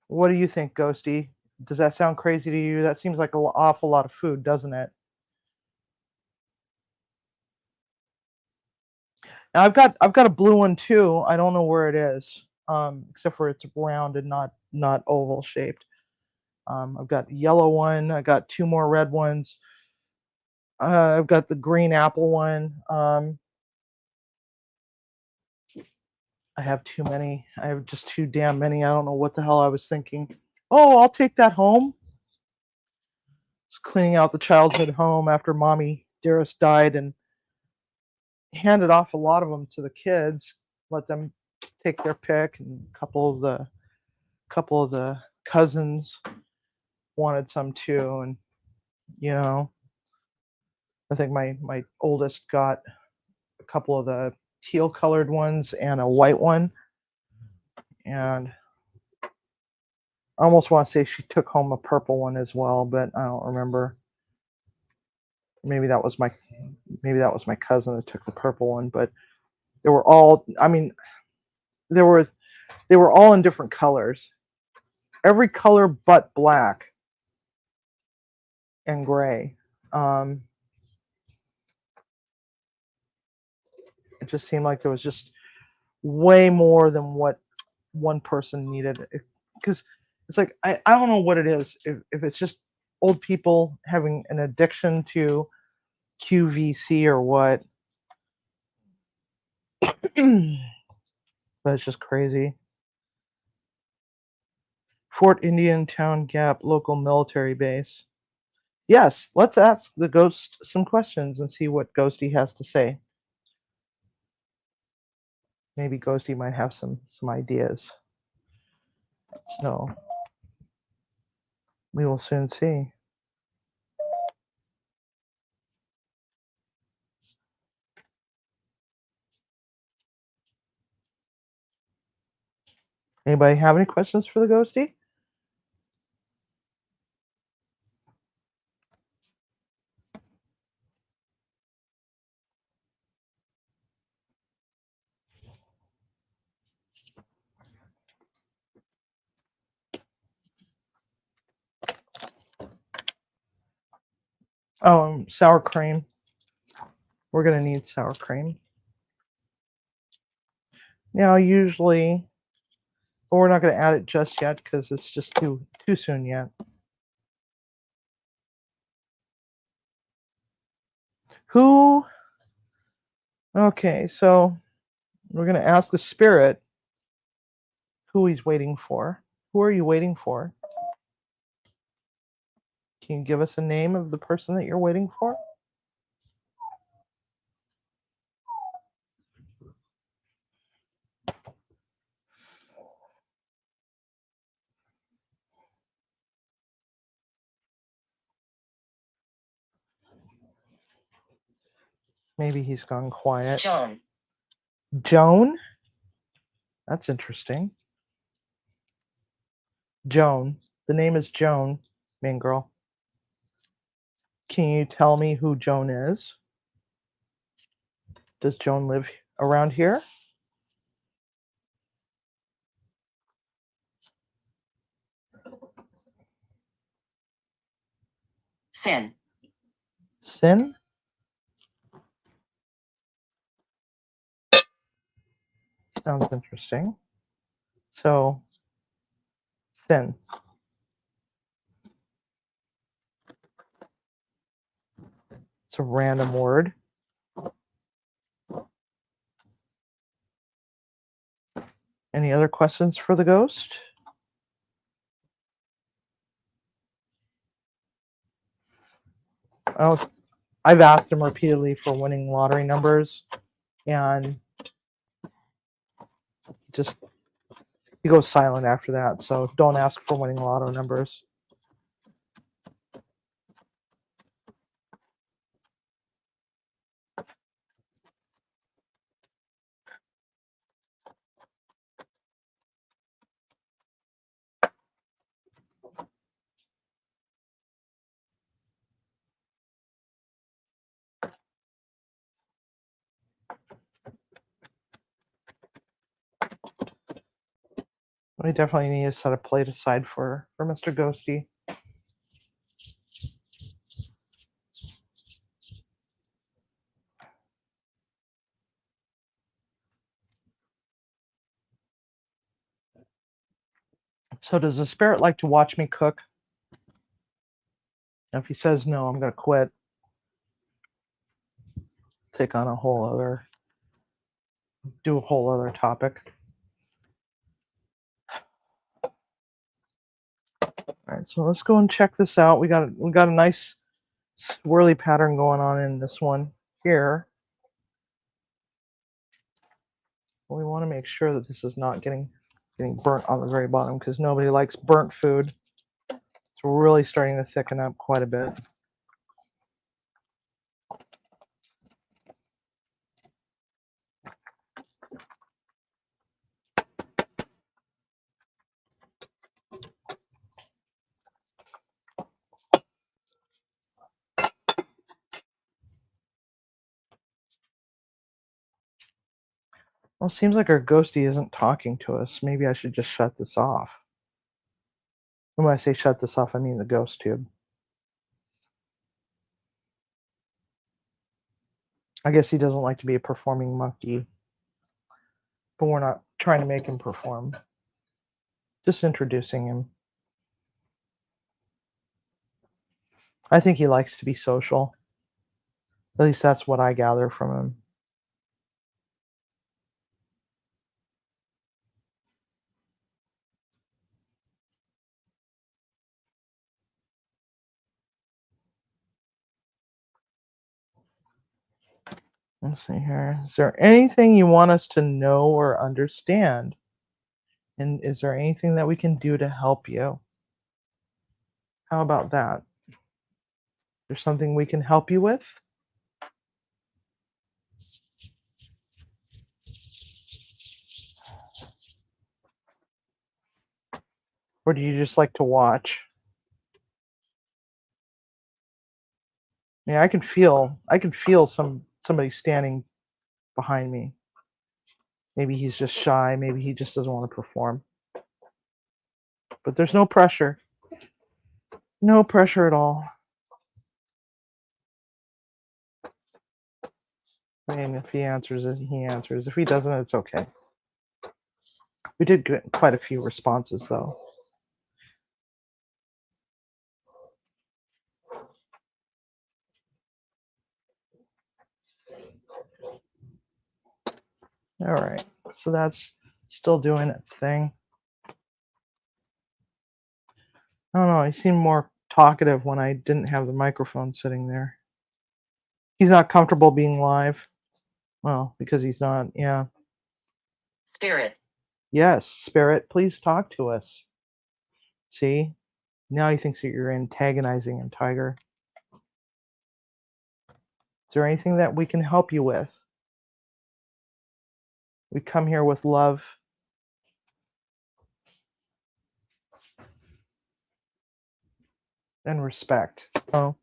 What do you think, Ghostie? Does that sound crazy to you? That seems like an awful lot of food, doesn't it? Now I've got a blue one too. I don't know where it is, except for it's round and not oval shaped. I've got a yellow one. I got two more red ones. I've got the green apple one. I have too many. I have just too damn many. I don't know what the hell I was thinking. Oh, I'll take that home. Just cleaning out the childhood home after Mommy Dearest died and handed off a lot of them to the kids. Let them take their pick, and a couple of the cousins wanted some too. And you know, I think my oldest got a couple of the teal colored ones and a white one. And I almost want to say she took home a purple one as well, but I don't remember. Maybe that was my cousin that took the purple one, but they were all, I mean, they were all in different colors. Every color but black and gray. It just seemed like there was just way more than what one person needed. Because it's like, I don't know what it is. If it's just old people having an addiction to QVC or what. But it's just crazy. Fort Indian Town Gap local military base. Yes, let's ask the ghost some questions and see what Ghostie has to say. Maybe Ghostie might have some ideas. So we will soon see. Anybody have any questions for the Ghostie? Oh, sour cream. We're gonna need sour cream. Now, usually, but we're not gonna add it just yet because it's just too soon yet. Who? Okay, so we're gonna ask the spirit who he's waiting for. Who are you waiting for? Can you give us a name of the person that you're waiting for? Maybe he's gone quiet. Joan. Joan? That's interesting. Joan. The name is Joan, main girl. Can you tell me who Joan is? Does Joan live around here? Sin. Sin? Sounds interesting. So, sin. It's a random word. Any other questions for the ghost? I've asked him repeatedly for winning lottery numbers, and just he goes silent after that. So don't ask for winning lotto numbers. We definitely need to set a plate aside for Mr. Ghostie. So does the spirit like to watch me cook? If he says no, I'm going to quit. Take on do a whole other topic. All right, so let's go and check this out. We got a nice swirly pattern going on in this one here. We want to make sure that this is not getting burnt on the very bottom, because nobody likes burnt food. So we're really starting to thicken up quite a bit. Well, it seems like our ghostie isn't talking to us. Maybe I should just shut this off. And when I say shut this off, I mean the ghost tube. I guess he doesn't like to be a performing monkey, but we're not trying to make him perform. Just introducing him. I think he likes to be social. At least that's what I gather from him. Let's see here. Is there anything you want us to know or understand? And is there anything that we can do to help you? How about that? There's something we can help you with? Or do you just like to watch? Yeah, I can feel somebody standing behind me. Maybe he's just shy, maybe he just doesn't want to perform. But there's no pressure. No pressure at all. I mean, if he answers it, he answers. If he doesn't, it's okay. We did get quite a few responses, though. All right, so that's still doing its thing. I don't know, he seemed more talkative when I didn't have the microphone sitting there. He's not comfortable being live. Well, because he's not, yeah. Spirit. Yes, Spirit, please talk to us. See? Now he thinks that you're antagonizing him, Tiger. Is there anything that we can help you with? We come here with love. And respect. So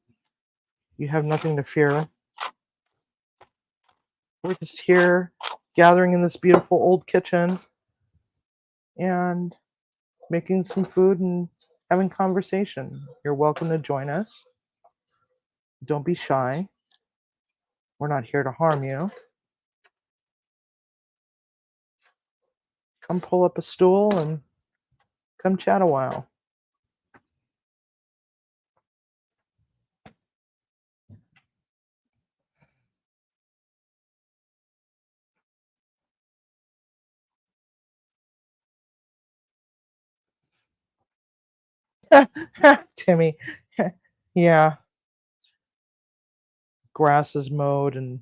you have nothing to fear. We're just here gathering in this beautiful old kitchen and making some food and having conversation. You're welcome to join us. Don't be shy. We're not here to harm you. Come pull up a stool and come chat a while. Timmy. Yeah. Grass is mowed and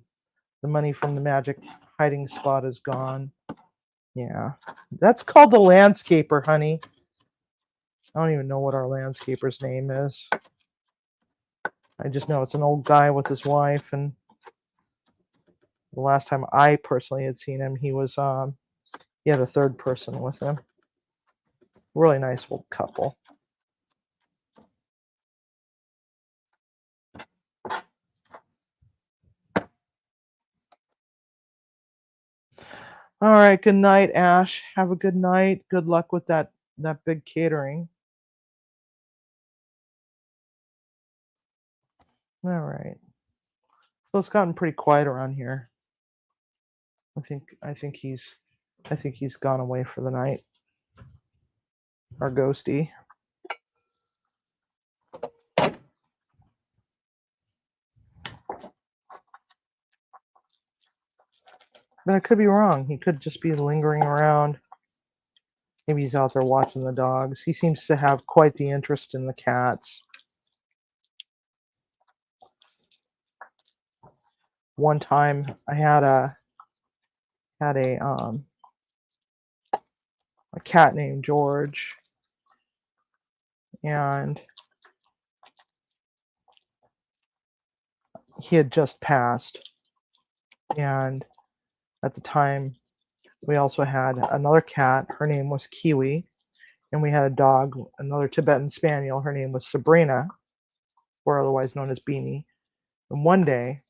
the money from the magic hiding spot is gone. Yeah. That's called the landscaper, honey. I don't even know what our landscaper's name is. I just know it's an old guy with his wife, and the last time I personally had seen him, he had a third person with him. Really nice old couple. All right, good night, Ash. Have a good night. Good luck with that big catering. All right. So it's gotten pretty quiet around here. I think he's gone away for the night. Our ghostie. But I could be wrong. He could just be lingering around. Maybe he's out there watching the dogs. He seems to have quite the interest in the cats. One time I had a cat named George, and he had just passed. And at the time, we also had another cat. Her name was Kiwi. And we had a dog, another Tibetan Spaniel. Her name was Sabrina, or otherwise known as Beanie. And one day,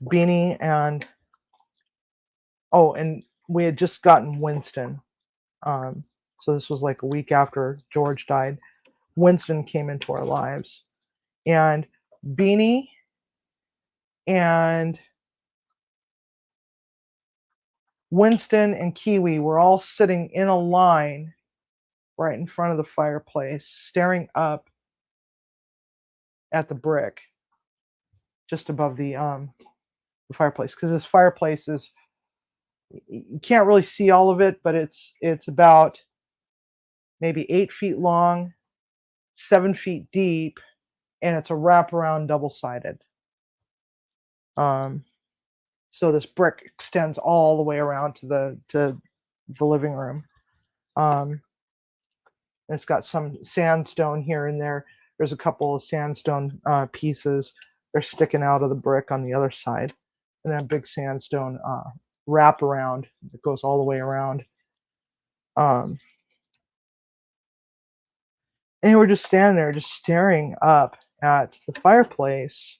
Beanie and we had just gotten Winston. So this was like a week after George died. Winston came into our lives. And Beanie and Winston and Kiwi were all sitting in a line right in front of the fireplace, staring up at the brick just above the fireplace. Because this fireplace is, you can't really see all of it, but it's about maybe 8 feet long, 7 feet deep, and it's a wraparound double-sided. So this brick extends all the way around to the living room. It's got some sandstone here and there. There's a couple of sandstone pieces. They're sticking out of the brick on the other side, and then a big sandstone wraparound that goes all the way around. And we're just standing there, just staring up at the fireplace.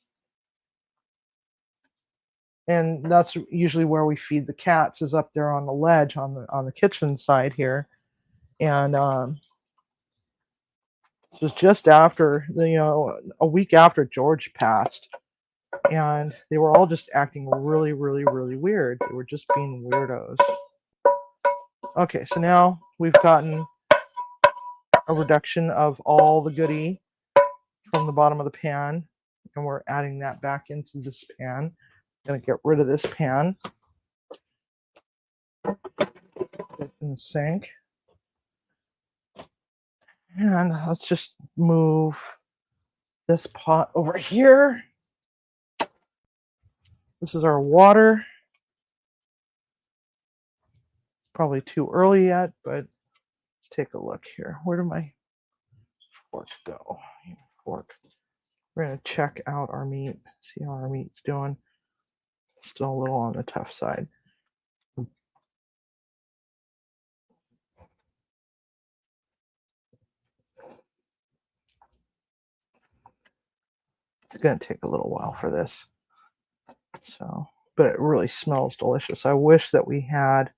And that's usually where we feed the cats, is up there on the ledge on the kitchen side here. And it was just after, a week after George passed, and they were all just acting really, really, really weird. They were just being weirdos. Okay, so now we've gotten a reduction of all the goodie from the bottom of the pan, and we're adding that back into this pan. I'm gonna get rid of this pan. Put it in the sink. And let's just move this pot over here. This is our water. It's probably too early yet, but let's take a look here. Where did my fork go? Fork. We're gonna check out our meat, see how our meat's doing. Still a little on the tough side. It's gonna take a little while for this. So, but it really smells delicious. I wish that we had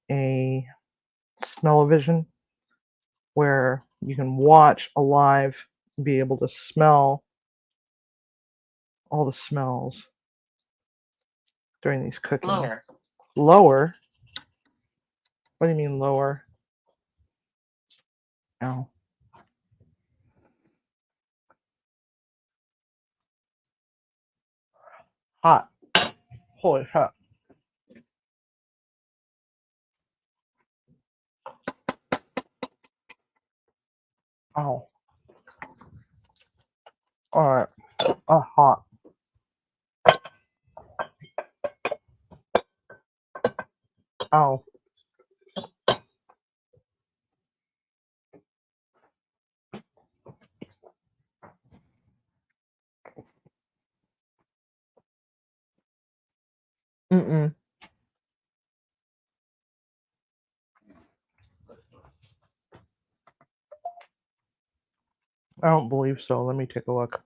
a smell-o-vision where you can watch a live and be able to smell all the smells during these cooking. Lower. Lower? What do you mean lower? Ow. Hot. Holy crap. Ow. Alright. Hot. Ow. Mm-mm. I don't believe so. Let me take a look.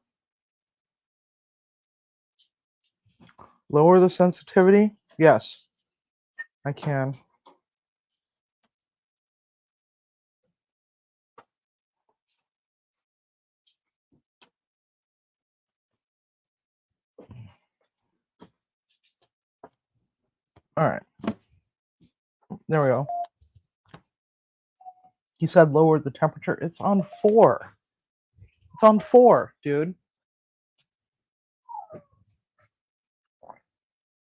Lower the sensitivity? Yes, I can. All right. There we go. He said lower the temperature. It's on 4. It's on 4, dude.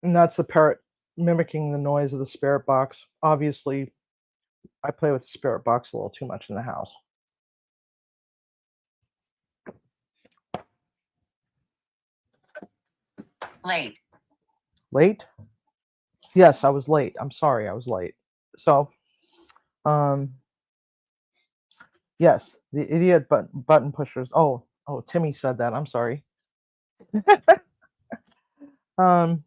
And that's the parrot mimicking the noise of the spirit box. Obviously, I play with the spirit box a little too much in the house. Late. Late? Yes, I was late. I'm sorry, I was late. So, yes, the idiot button pushers. Oh, Timmy said that. I'm sorry. um,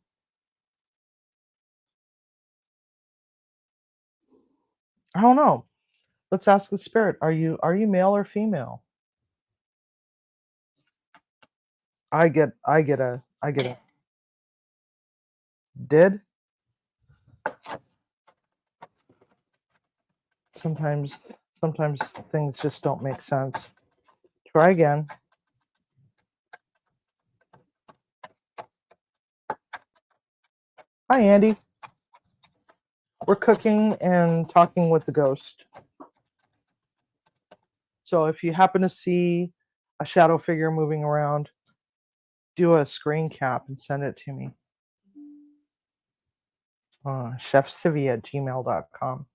I don't know. Let's ask the spirit. Are you male or female? I get a did. Sometimes things just don't make sense. Try again. Hi, Andy. We're cooking and talking with the ghost. So if you happen to see a shadow figure moving around, do a screen cap and send it to me. chefcivvy@gmail.com.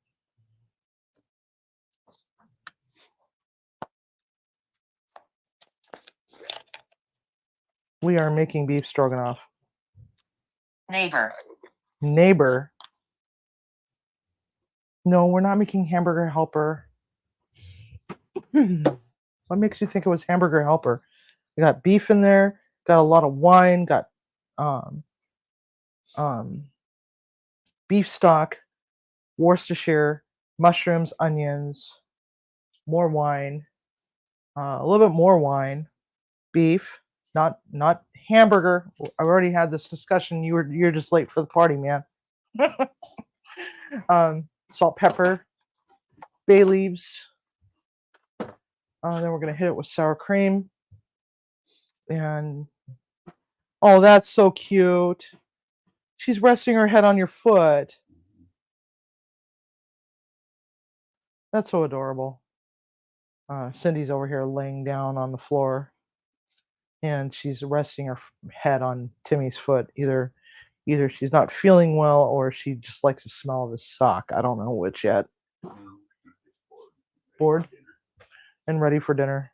We are making beef stroganoff. Neighbor. Neighbor. No, we're not making hamburger helper. What makes you think it was hamburger helper? We got beef in there, got a lot of wine, got um, beef stock, Worcestershire, mushrooms, onions, more wine, a little bit more wine, beef, not hamburger. I already had this discussion. You're just late for the party, man. Salt, pepper, bay leaves. Then we're gonna hit it with sour cream. And oh, that's so cute. She's resting her head on your foot. That's so adorable. Cindy's over here laying down on the floor, and she's resting her head on Timmy's foot. Either she's not feeling well, or she just likes the smell of his sock. I don't know which yet. Bored and ready for dinner.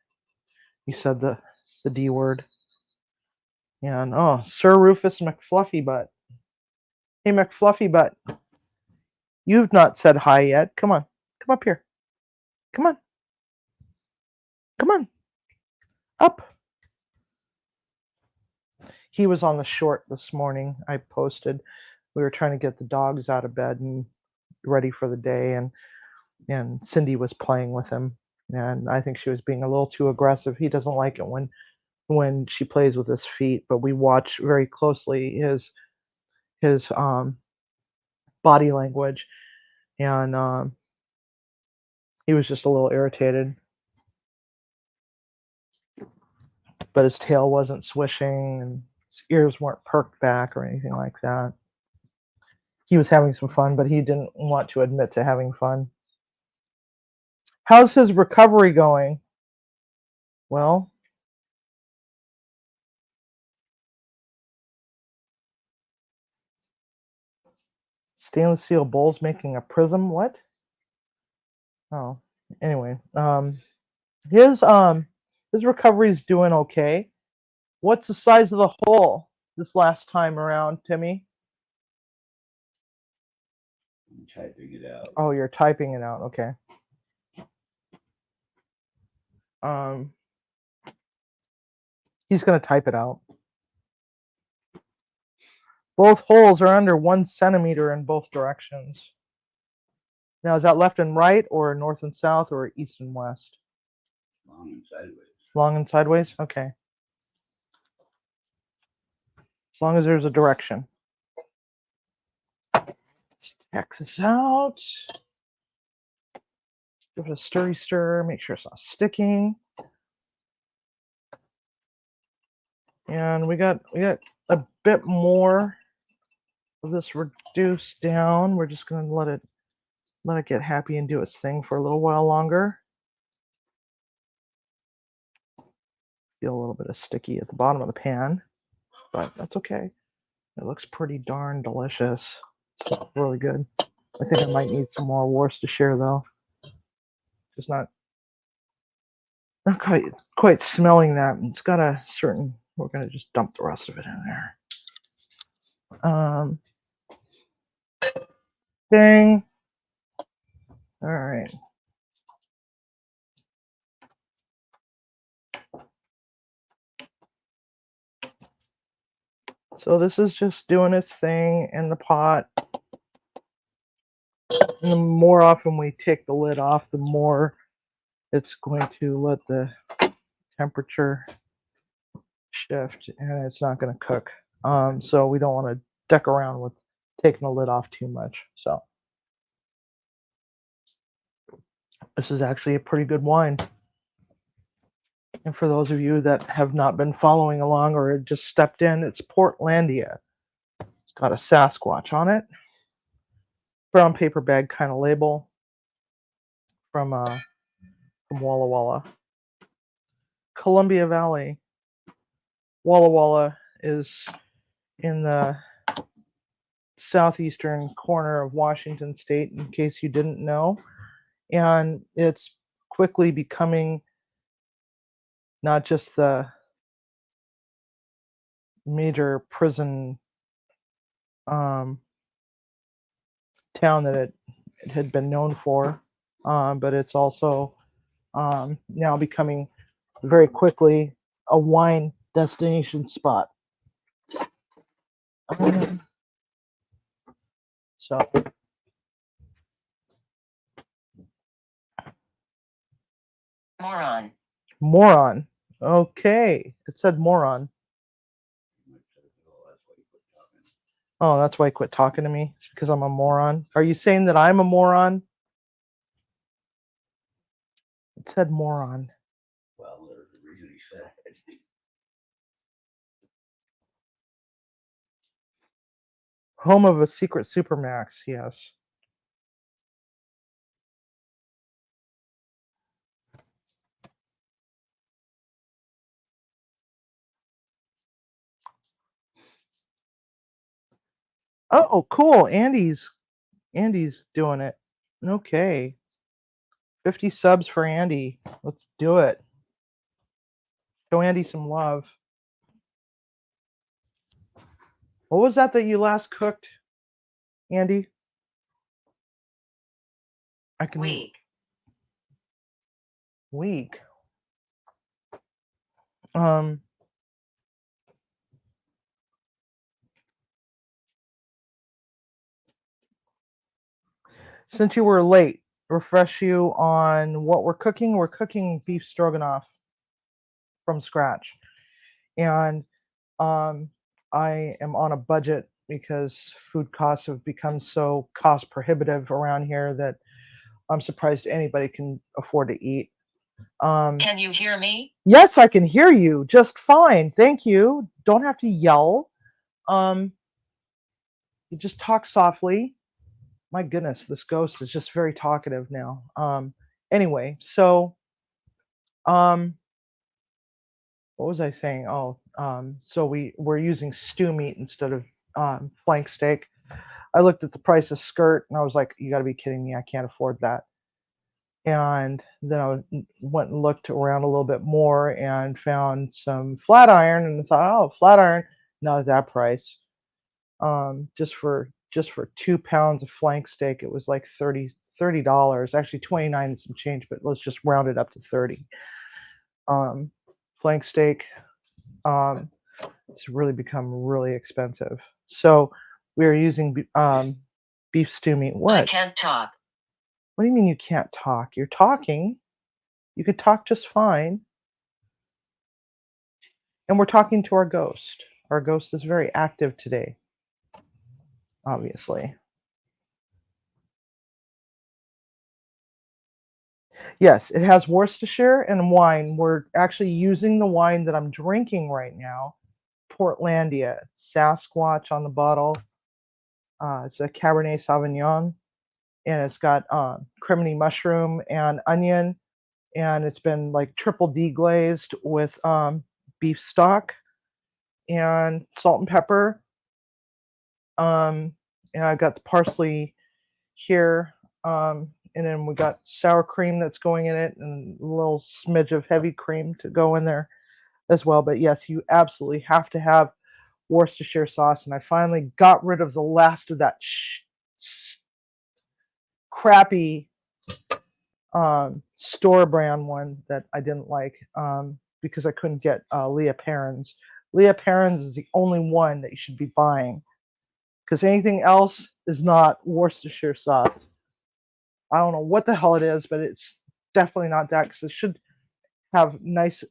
You said the D word. And oh, Sir Rufus McFluffy Butt. Hey, McFluffy Butt. You've not said hi yet. Come on. Come up here. Come on. Come on. Up. He was on the short this morning. I posted. We were trying to get the dogs out of bed and ready for the day, and Cindy was playing with him, and I think she was being a little too aggressive. He doesn't like it when she plays with his feet, but we watch very closely his body language, and he was just a little irritated. But his tail wasn't swishing, and his ears weren't perked back or anything like that. He was having some fun, but he didn't want to admit to having fun. How's his recovery going? Well, stainless steel bowls making a prism. What? Oh, anyway, his recovery's doing okay. What's the size of the hole this last time around, Timmy? I'm typing it out. Oh, you're typing it out. Okay. He's gonna type it out. Both holes are under 1 centimeter in both directions. Now, is that left and right, or north and south, or east and west? Long and sideways. Long and sideways? Okay. As long as there's a direction. Pack this out. Give it a stirry stir. Make sure it's not sticking. And we got a bit more of this reduced down. We're just gonna let it get happy and do its thing for a little while longer. Feel a little bit of sticky at the bottom of the pan, but that's okay. It looks pretty darn delicious. It's really good. I think I might need some more Worcestershire though. Just not quite smelling that. It's got a certain. We're gonna just dump the rest of it in there. Dang. All right. So this is just doing its thing in the pot. And the more often we take the lid off, the more it's going to let the temperature shift and it's not going to cook. So we don't want to deck around with taking the lid off too much. So this is actually a pretty good wine. And for those of you that have not been following along or just stepped in, it's Portlandia. It's got a Sasquatch on it. Brown paper bag kind of label from Walla Walla. Columbia Valley. Walla Walla is in the southeastern corner of Washington State, in case you didn't know. And it's quickly becoming not just the major prison town that it had been known for, but it's also now becoming very quickly a wine destination spot. So moron. Okay, it said moron. Oh, that's why he quit talking to me. It's because I'm a moron. Are you saying that I'm a moron? It said moron. Well, there's a reason he said it. Home of a secret supermax, yes. Oh, cool. Andy's doing it. Okay. 50 subs for Andy. Let's do it. Show Andy some love. What was that you last cooked, Andy? I can week. Since you were late, refresh you on what we're cooking. We're cooking beef stroganoff from scratch. And I am on a budget because food costs have become so cost prohibitive around here that I'm surprised anybody can afford to eat. Can you hear me? Yes, I can hear you just fine. Thank you. Don't have to yell. You just talk softly. My goodness, this ghost is just very talkative now. Anyway, so what was I saying? Oh, so we're using stew meat instead of flank steak. I looked at the price of skirt and I was like, you got to be kidding me. I can't afford that. And then I went and looked around a little bit more and found some flat iron and thought, oh, flat iron, not at that price. Just for 2 pounds of flank steak, it was like $30, actually 29 and some change, but let's just round it up to 30. Flank steak, it's really become really expensive. So we are using beef stew meat. What? I can't talk. What do you mean you can't talk? You're talking. You could talk just fine. And we're talking to our ghost. Our ghost is very active today, obviously. Yes, it has Worcestershire and wine. We're actually using the wine that I'm drinking right now, Portlandia, Sasquatch on the bottle. It's a Cabernet Sauvignon, and it's got criminy mushroom and onion, and it's been like triple deglazed with beef stock and salt and pepper. And I got the parsley here, and then we got sour cream that's going in it, and a little smidge of heavy cream to go in there as well. But yes, you absolutely have to have Worcestershire sauce, and I finally got rid of the last of that crappy store brand one that I didn't like, because I couldn't get Leah Perrins. Leah Perrins is the only one that you should be buying, because anything else is not Worcestershire sauce. I don't know what the hell it is, but it's definitely not that, because it should have nice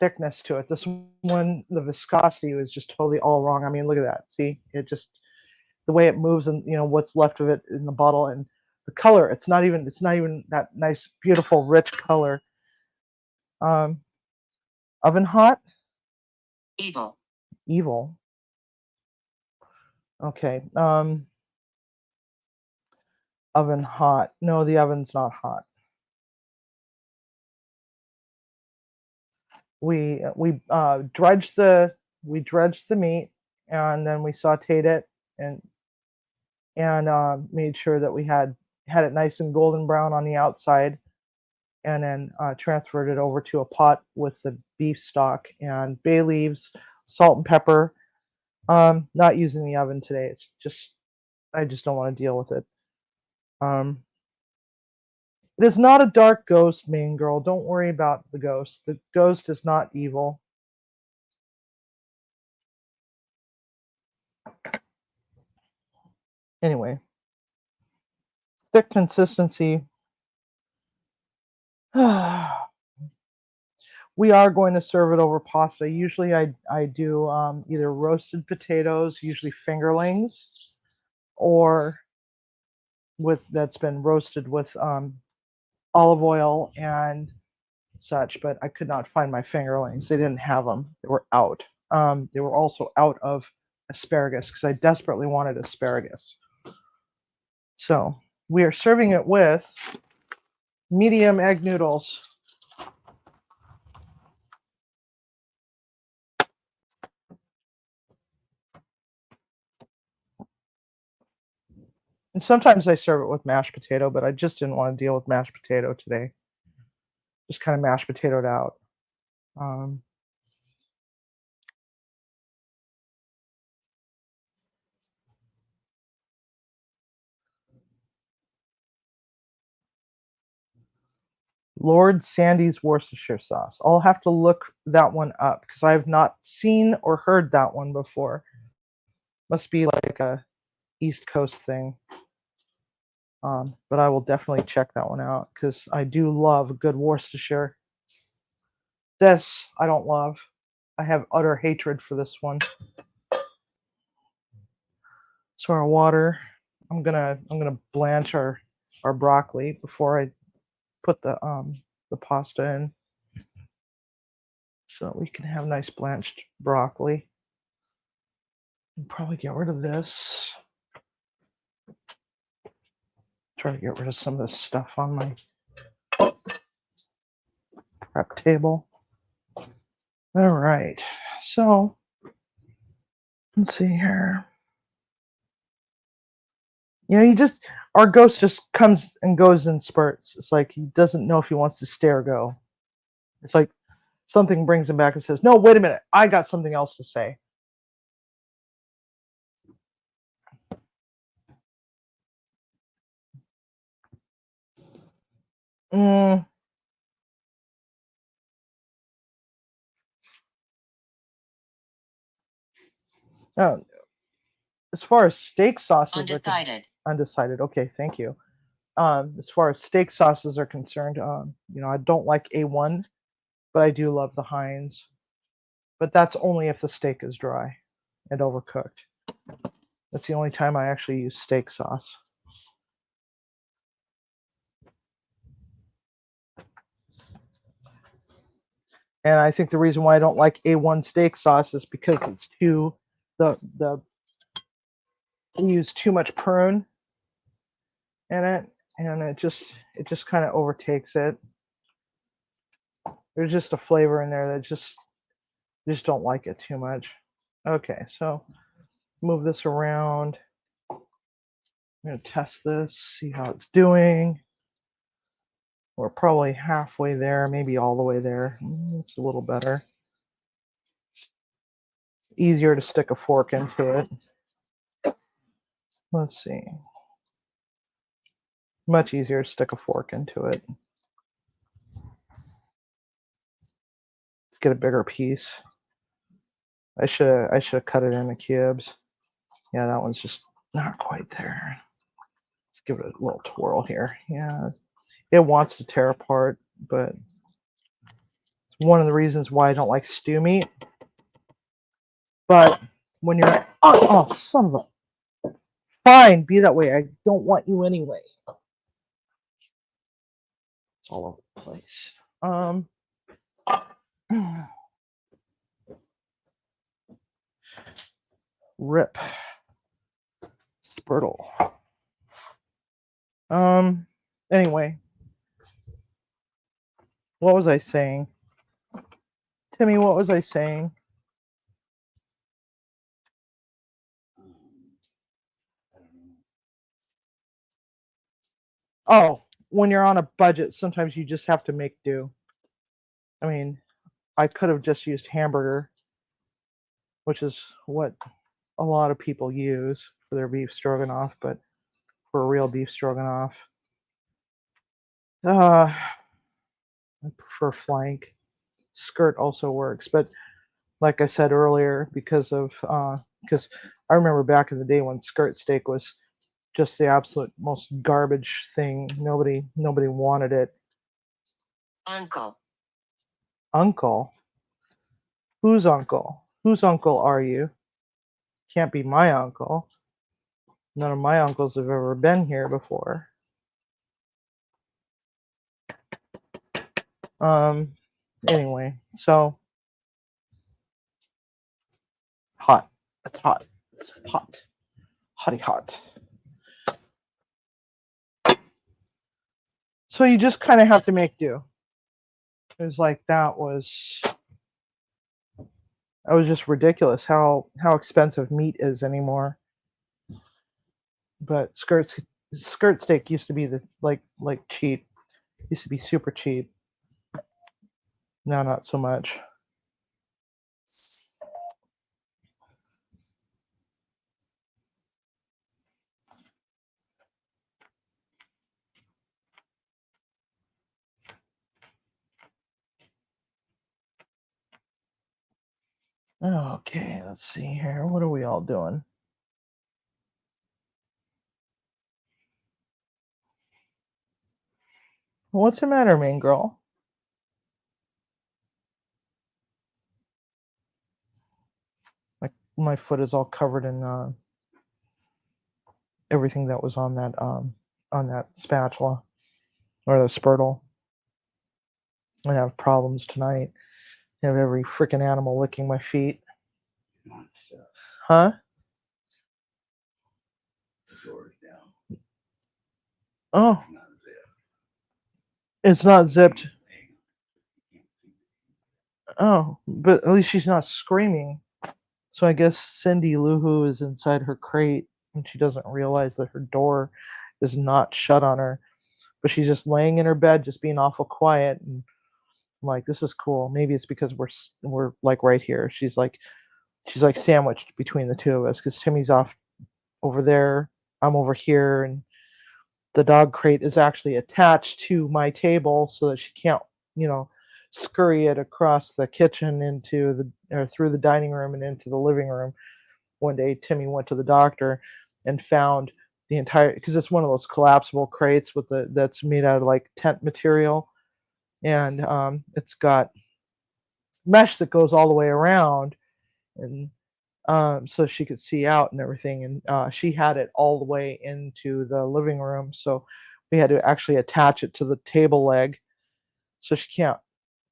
thickness to it. This one, the viscosity was just totally all wrong. I mean, look at that. See, it just, the way it moves, and what's left of it in the bottle, and the color. It's not even that nice, beautiful, rich color. Um, Oven hot. Evil. Evil. Okay. Oven hot. No, the oven's not hot. We dredged the meat, and then we sautéed it, and made sure that we had it nice and golden brown on the outside, and then transferred it over to a pot with the beef stock and bay leaves, salt and pepper. Not using the oven today. It's just, I just don't want to deal with it. It is not a dark ghost, main girl. Don't worry about the ghost. The ghost is not evil. Anyway, thick consistency. We are going to serve it over pasta. Usually I do either roasted potatoes, usually fingerlings, or that's been roasted with olive oil and such, but I could not find my fingerlings. They didn't have them. They were out. They were also out of asparagus, because I desperately wanted asparagus. So we are serving it with medium egg noodles. And sometimes I serve it with mashed potato, but I just didn't want to deal with mashed potato today. Just kind of mashed potatoed out. Um, Lord Sandy's Worcestershire sauce. I'll have to look that one up, because I have not seen or heard that one before. Must be like a East Coast thing. But I will definitely check that one out, because I do love good Worcestershire. This I don't love. I have utter hatred for this one. So our water, I'm gonna blanch our broccoli before I put the pasta in, so we can have nice blanched broccoli. And probably get rid of this. Try to get rid of some of this stuff on my prep table. All right, so let's see here. Our ghost just comes and goes in spurts. It's like he doesn't know if he wants to stay or go. It's like something brings him back and says, "No, wait a minute, I got something else to say." Mm, no, as far as steak sauces Undecided. Undecided. Okay, thank you. As far as steak sauces are concerned, I don't like A1, but I do love the Heinz. But that's only if the steak is dry and overcooked. That's the only time I actually use steak sauce. And I think the reason why I don't like A1 steak sauce is because it's too the we use too much prune in it, and it just kind of overtakes it. There's just a flavor in there that just don't like it too much. Okay, so move this around. I'm gonna test this, see how it's doing. We're probably halfway there, maybe all the way there. It's a little better. Easier to stick a fork into it. Let's see. Much easier to stick a fork into it. Let's get a bigger piece. I should cut it into cubes. Yeah, that one's just not quite there. Let's give it a little twirl here. Yeah, it wants to tear apart, but it's one of the reasons why I don't like stew meat. But when you're oh son of a fine, be that way. I don't want you anyway. It's all over the place. Rip. Spurtle. Anyway. What was I saying? Timmy, what was I saying? Oh, when you're on a budget, sometimes you just have to make do. I mean, I could have just used hamburger, which is what a lot of people use for their beef stroganoff, but for a real beef stroganoff, I prefer flank. Skirt also works, but like I said earlier, because I remember back in the day when skirt steak was just the absolute most garbage thing. Nobody wanted it. Uncle. Uncle? Whose uncle? Whose uncle are you? Can't be my uncle. None of my uncles have ever been here before. Anyway, so hot. It's hot. It's hot. Hotty hot. So you just kind of have to make do. It was like that was just ridiculous how expensive meat is anymore. But skirt steak used to be the like cheap. Used to be super cheap. Now not so much. Okay, let's see here. What are we all doing? What's the matter, main girl? My foot is all covered in everything that was on that spatula or the spurtle. I have problems tonight. I have every freaking animal licking my feet. Huh? The door's down. Oh, It's not zipped. it's not zipped. Oh, but at least she's not screaming. So I guess Cindy Lou Who is inside her crate and she doesn't realize that her door is not shut on her. But she's just laying in her bed, just being awful quiet. And I'm like, this is cool. Maybe it's because we're like right here. She's like sandwiched between the two of us because Timmy's off over there. I'm over here, and the dog crate is actually attached to my table so that she can't, scurry it across the kitchen or through the dining room and into the living room. One day, Timmy went to the doctor and found the entire because it's one of those collapsible crates that's made out of like tent material, and it's got mesh that goes all the way around, and so she could see out and everything. And she had it all the way into the living room, so we had to actually attach it to the table leg, so she can't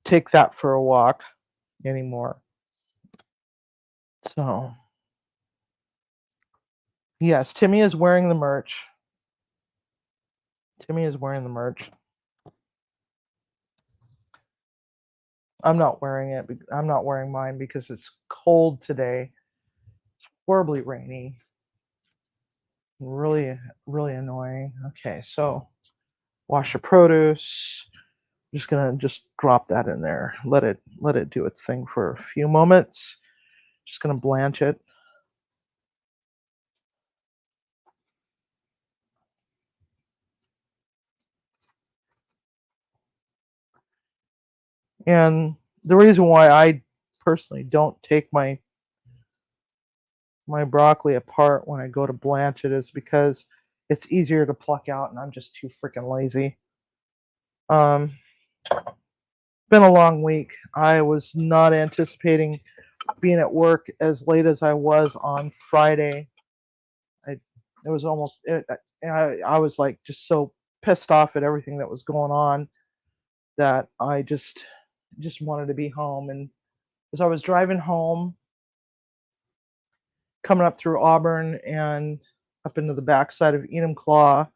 take that for a walk anymore. So, yes, Timmy is wearing the merch. Timmy is wearing the merch. I'm not wearing it. I'm not wearing mine because it's cold today. It's horribly rainy. Really, really annoying. Okay, so wash your produce. I'm just gonna drop that in there. Let it do its thing for a few moments. Just gonna blanch it. And the reason why I personally don't take my broccoli apart when I go to blanch it is because it's easier to pluck out, and I'm just too freaking lazy. Um, been a long week. I was not anticipating being at work as late as I was on Friday. It was almost it. I was like just so pissed off at everything that was going on that I just wanted to be home. And as I was driving home, coming up through Auburn and up into the backside of Enumclaw,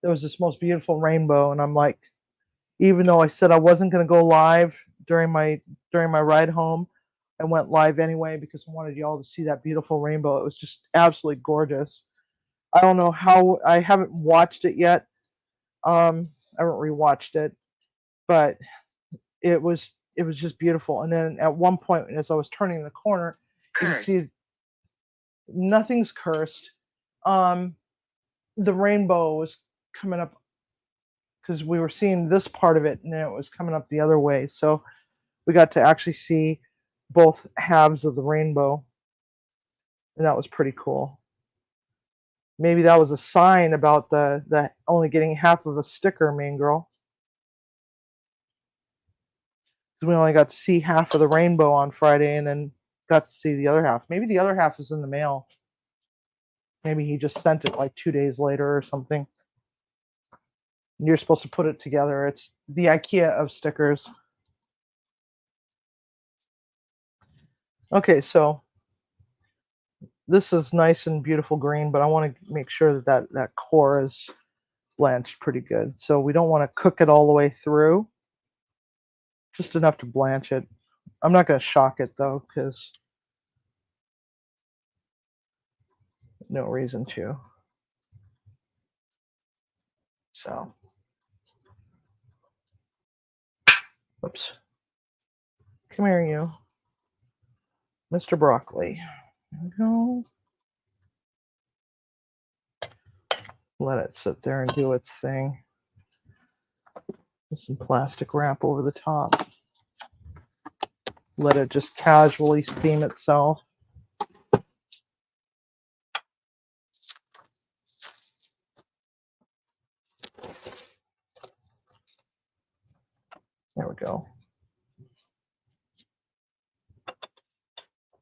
there was this most beautiful rainbow, and I'm like, even though I said I wasn't going to go live during my ride home, I went live anyway because I wanted y'all to see that beautiful rainbow. It was just absolutely gorgeous. I don't know how I haven't watched it yet. I haven't rewatched it, but it was just beautiful. And then at one point, as I was turning the corner, you can Cursed. see nothing's cursed. The rainbow was coming up because we were seeing this part of it, and then it was coming up the other way. So we got to actually see both halves of the rainbow, and that was pretty cool. Maybe that was a sign about the only getting half of a sticker, mean girl. Because we only got to see half of the rainbow on Friday, and then got to see the other half. Maybe the other half is in the mail. Maybe he just sent it like 2 days later or something. You're supposed to put it together. It's the IKEA of stickers. Okay, so this is nice and beautiful green, but I want to make sure that core is blanched pretty good. So we don't want to cook it all the way through. Just enough to blanch it. I'm not going to shock it though, because no reason to. So, oops. Come here, you. Mr. Broccoli. There we go. Let it sit there and do its thing. With some plastic wrap over the top. Let it just casually steam itself. There we go.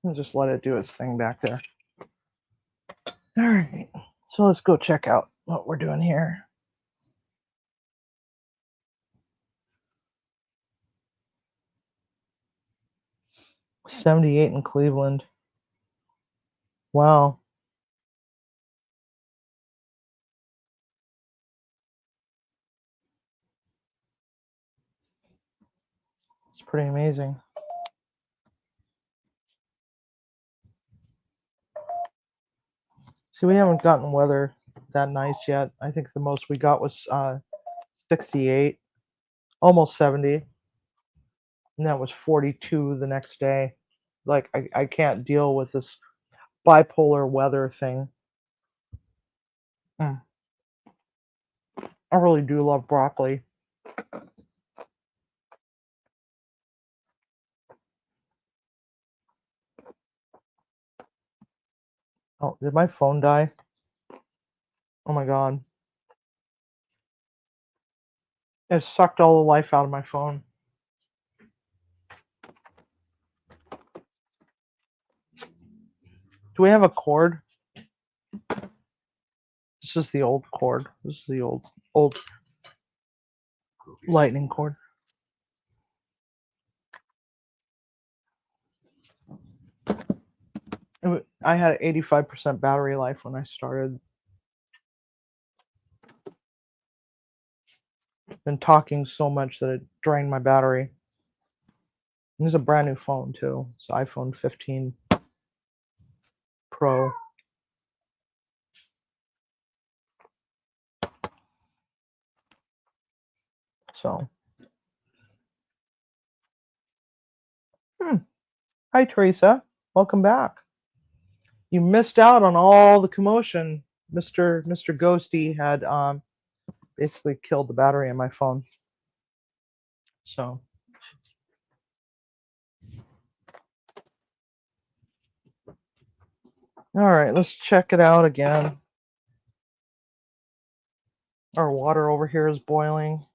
And just let it do its thing back there. All right. So let's go check out what we're doing here. '78 in Cleveland. Wow. It's pretty amazing. See, we haven't gotten weather that nice yet. I think the most we got was 68, almost 70. And that was 42 the next day. Like, I can't deal with this bipolar weather thing. I really do love broccoli. Oh, did my phone die? Oh my god. It sucked all the life out of my phone. Do we have a cord? This is the old cord. This is the old lightning cord. I had 85% battery life when I started. Been talking so much that it drained my battery. This is a brand new phone too. It's iPhone 15 Pro. So, hi Teresa, welcome back. You missed out on all the commotion. Mr. Ghostie had basically killed the battery in my phone. So, all right, let's check it out again. Our water over here is boiling.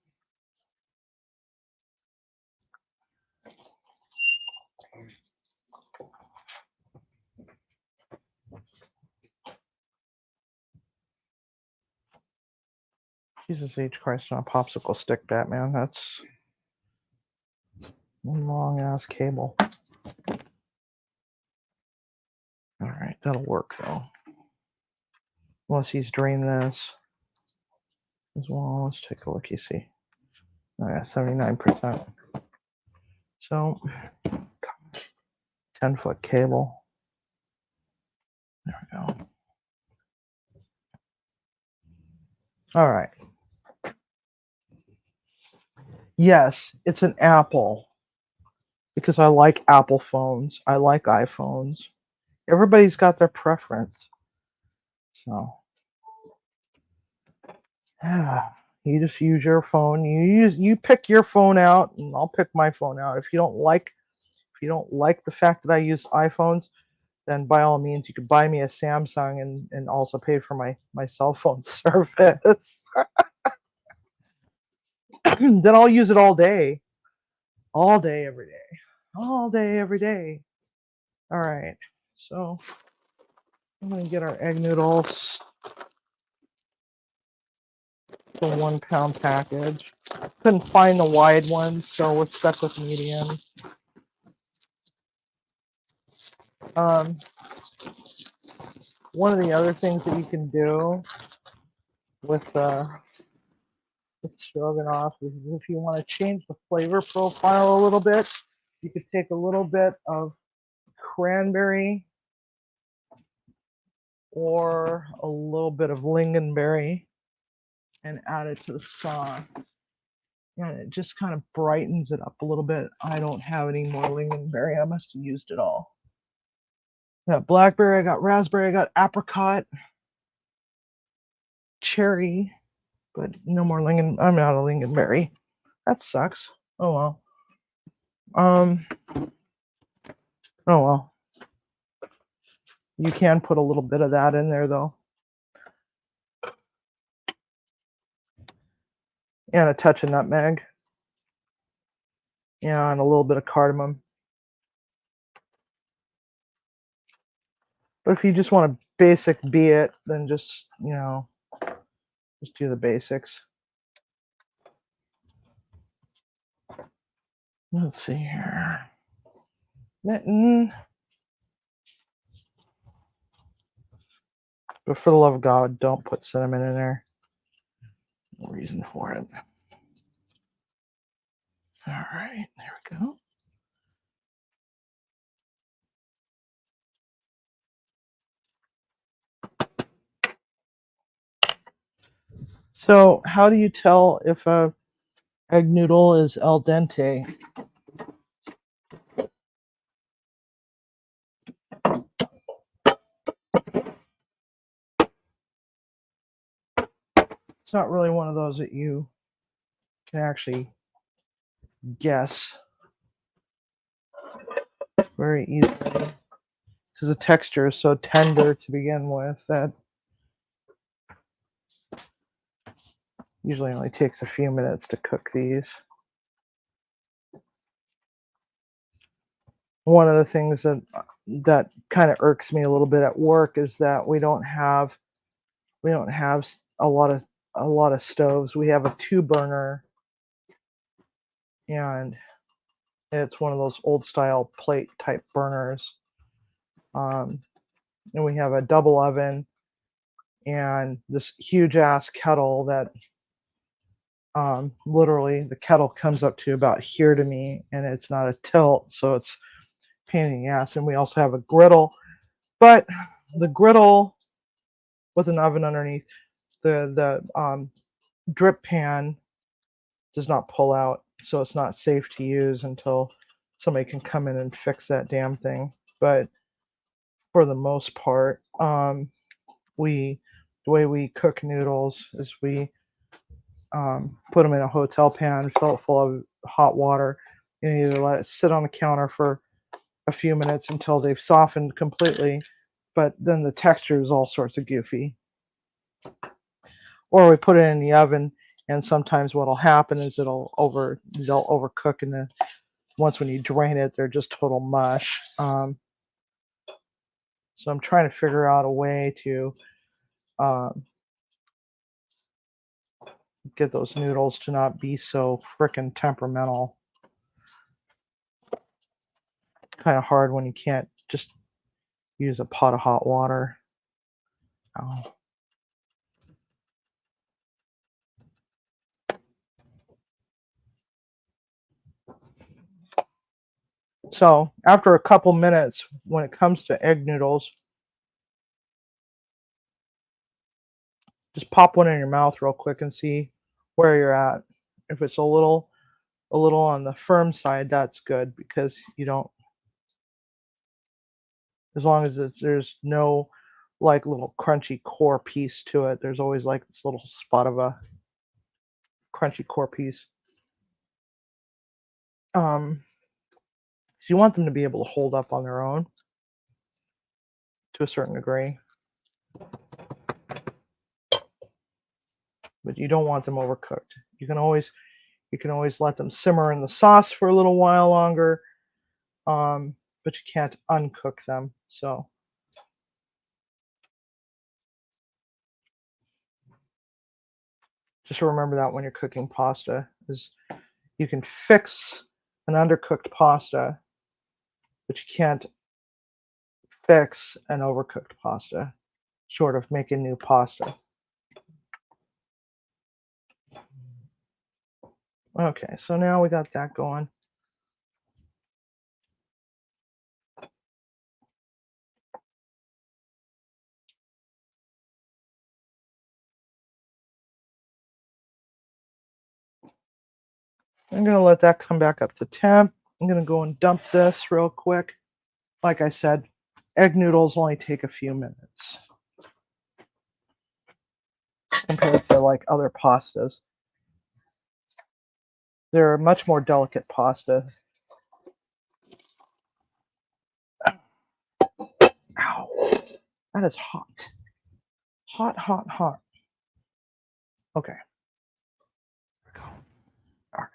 Jesus H. Christ on a popsicle stick, Batman. That's one long ass cable. All right, that'll work though. Once he's drained this as well, let's take a look. You see, oh yeah, 79%. So, 10-foot cable. There we go. All right. Yes, it's an Apple because I like Apple phones. I like iPhones. Everybody's got their preference. So, yeah, you just use your phone. You pick your phone out, and I'll pick my phone out. If you don't like the fact that I use iPhones, then by all means you could buy me a Samsung and also pay for my cell phone service. Then I'll use it all day, every day, all day, every day. All right, so I'm gonna get our egg noodles, the 1 pound package. Couldn't find the wide one, so we're stuck with medium. One of the other things that you can do with stroganoff is if you want to change the flavor profile a little bit, you could take a little bit of cranberry or a little bit of lingonberry and add it to the sauce. And it just kind of brightens it up a little bit. I don't have any more lingonberry. I must have used it all. I got blackberry, I got raspberry, I got apricot, cherry, but no more lingon. I'm out of lingonberry. That sucks. Oh well. Oh well. You can put a little bit of that in there though. And a touch of nutmeg. Yeah, and a little bit of cardamom. But if you just want a basic be it, then just, just do the basics. Let's see here. Mitten. But for the love of God, don't put cinnamon in there. No reason for it. All right, there we go. So, how do you tell if a egg noodle is al dente? It's not really one of those that you can actually guess very easily because the texture is so tender to begin with that usually only takes a few minutes to cook these. One of the things that kind of irks me a little bit at work is that we don't have a lot of stoves. We have a 2-burner, and it's one of those old style plate type burners. and we have a double oven and this huge ass kettle that literally the kettle comes up to about here to me, and it's not a tilt, so it's a pain in the ass. And we also have a griddle, but the griddle with an oven underneath, the drip pan does not pull out, so it's not safe to use until somebody can come in and fix that damn thing. But for the most part, the way we cook noodles is we put them in a hotel pan, fill it full of hot water, and either let it sit on the counter for a few minutes until they've softened completely, but then the texture is all sorts of goofy. Or we put it in the oven, and sometimes what'll happen is they'll overcook, and then once when you drain it, they're just total mush. So I'm trying to figure out a way to get those noodles to not be so frickin' temperamental. Kind of hard when you can't just use a pot of hot water. Oh. So after a couple minutes, when it comes to egg noodles, just pop one in your mouth real quick and see where you're at. If it's a little on the firm side, that's good, because you don't, as long as there's no like little crunchy core piece to it, there's always like this little spot of a crunchy core piece. So you want them to be able to hold up on their own to a certain degree, but you don't want them overcooked. You can always let them simmer in the sauce for a little while longer, but you can't uncook them. So just remember that when you're cooking pasta, is you can fix an undercooked pasta, but you can't fix an overcooked pasta, short of making new pasta. Okay, so now we got that going. I'm going to let that come back up to temp. I'm going to go and dump this real quick. Like I said, egg noodles only take a few minutes compared to like other pastas. They're a much more delicate pasta. Ow, that is hot. Hot, hot, hot. Okay. There we go. All right.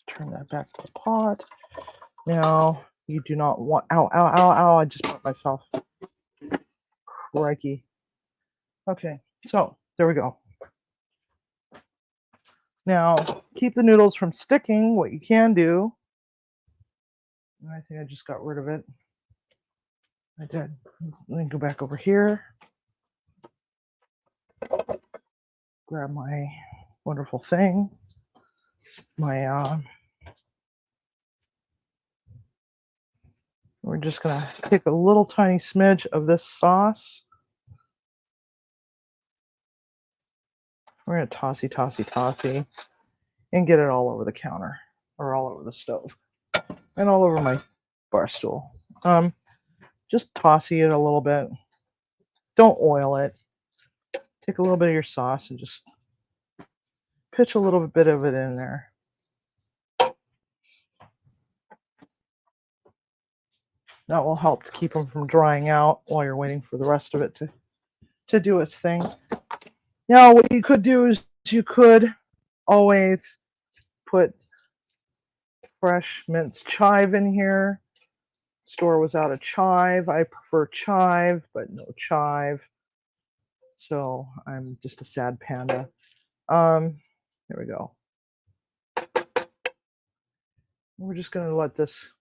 Turn that back to the pot. Now, you do not want. Ow, ow, ow, ow. I just burnt myself. Crikey. Okay, so there we go. Now, keep the noodles from sticking. What you can do. I think I just got rid of it. I did. Let me go back over here. Grab my wonderful thing. We're just gonna take a little tiny smidge of this sauce. We're gonna tossy, and get it all over the counter, or all over the stove, and all over my bar stool. Just tossy it a little bit. Don't oil it. Take a little bit of your sauce and just pitch a little bit of it in there. That will help to keep them from drying out while you're waiting for the rest of it to do its thing. Now, what you could do is you could always put fresh minced chive in here. Store was out of chive. I prefer chive, but no chive. So I'm just a sad panda. There we go. We're just gonna let this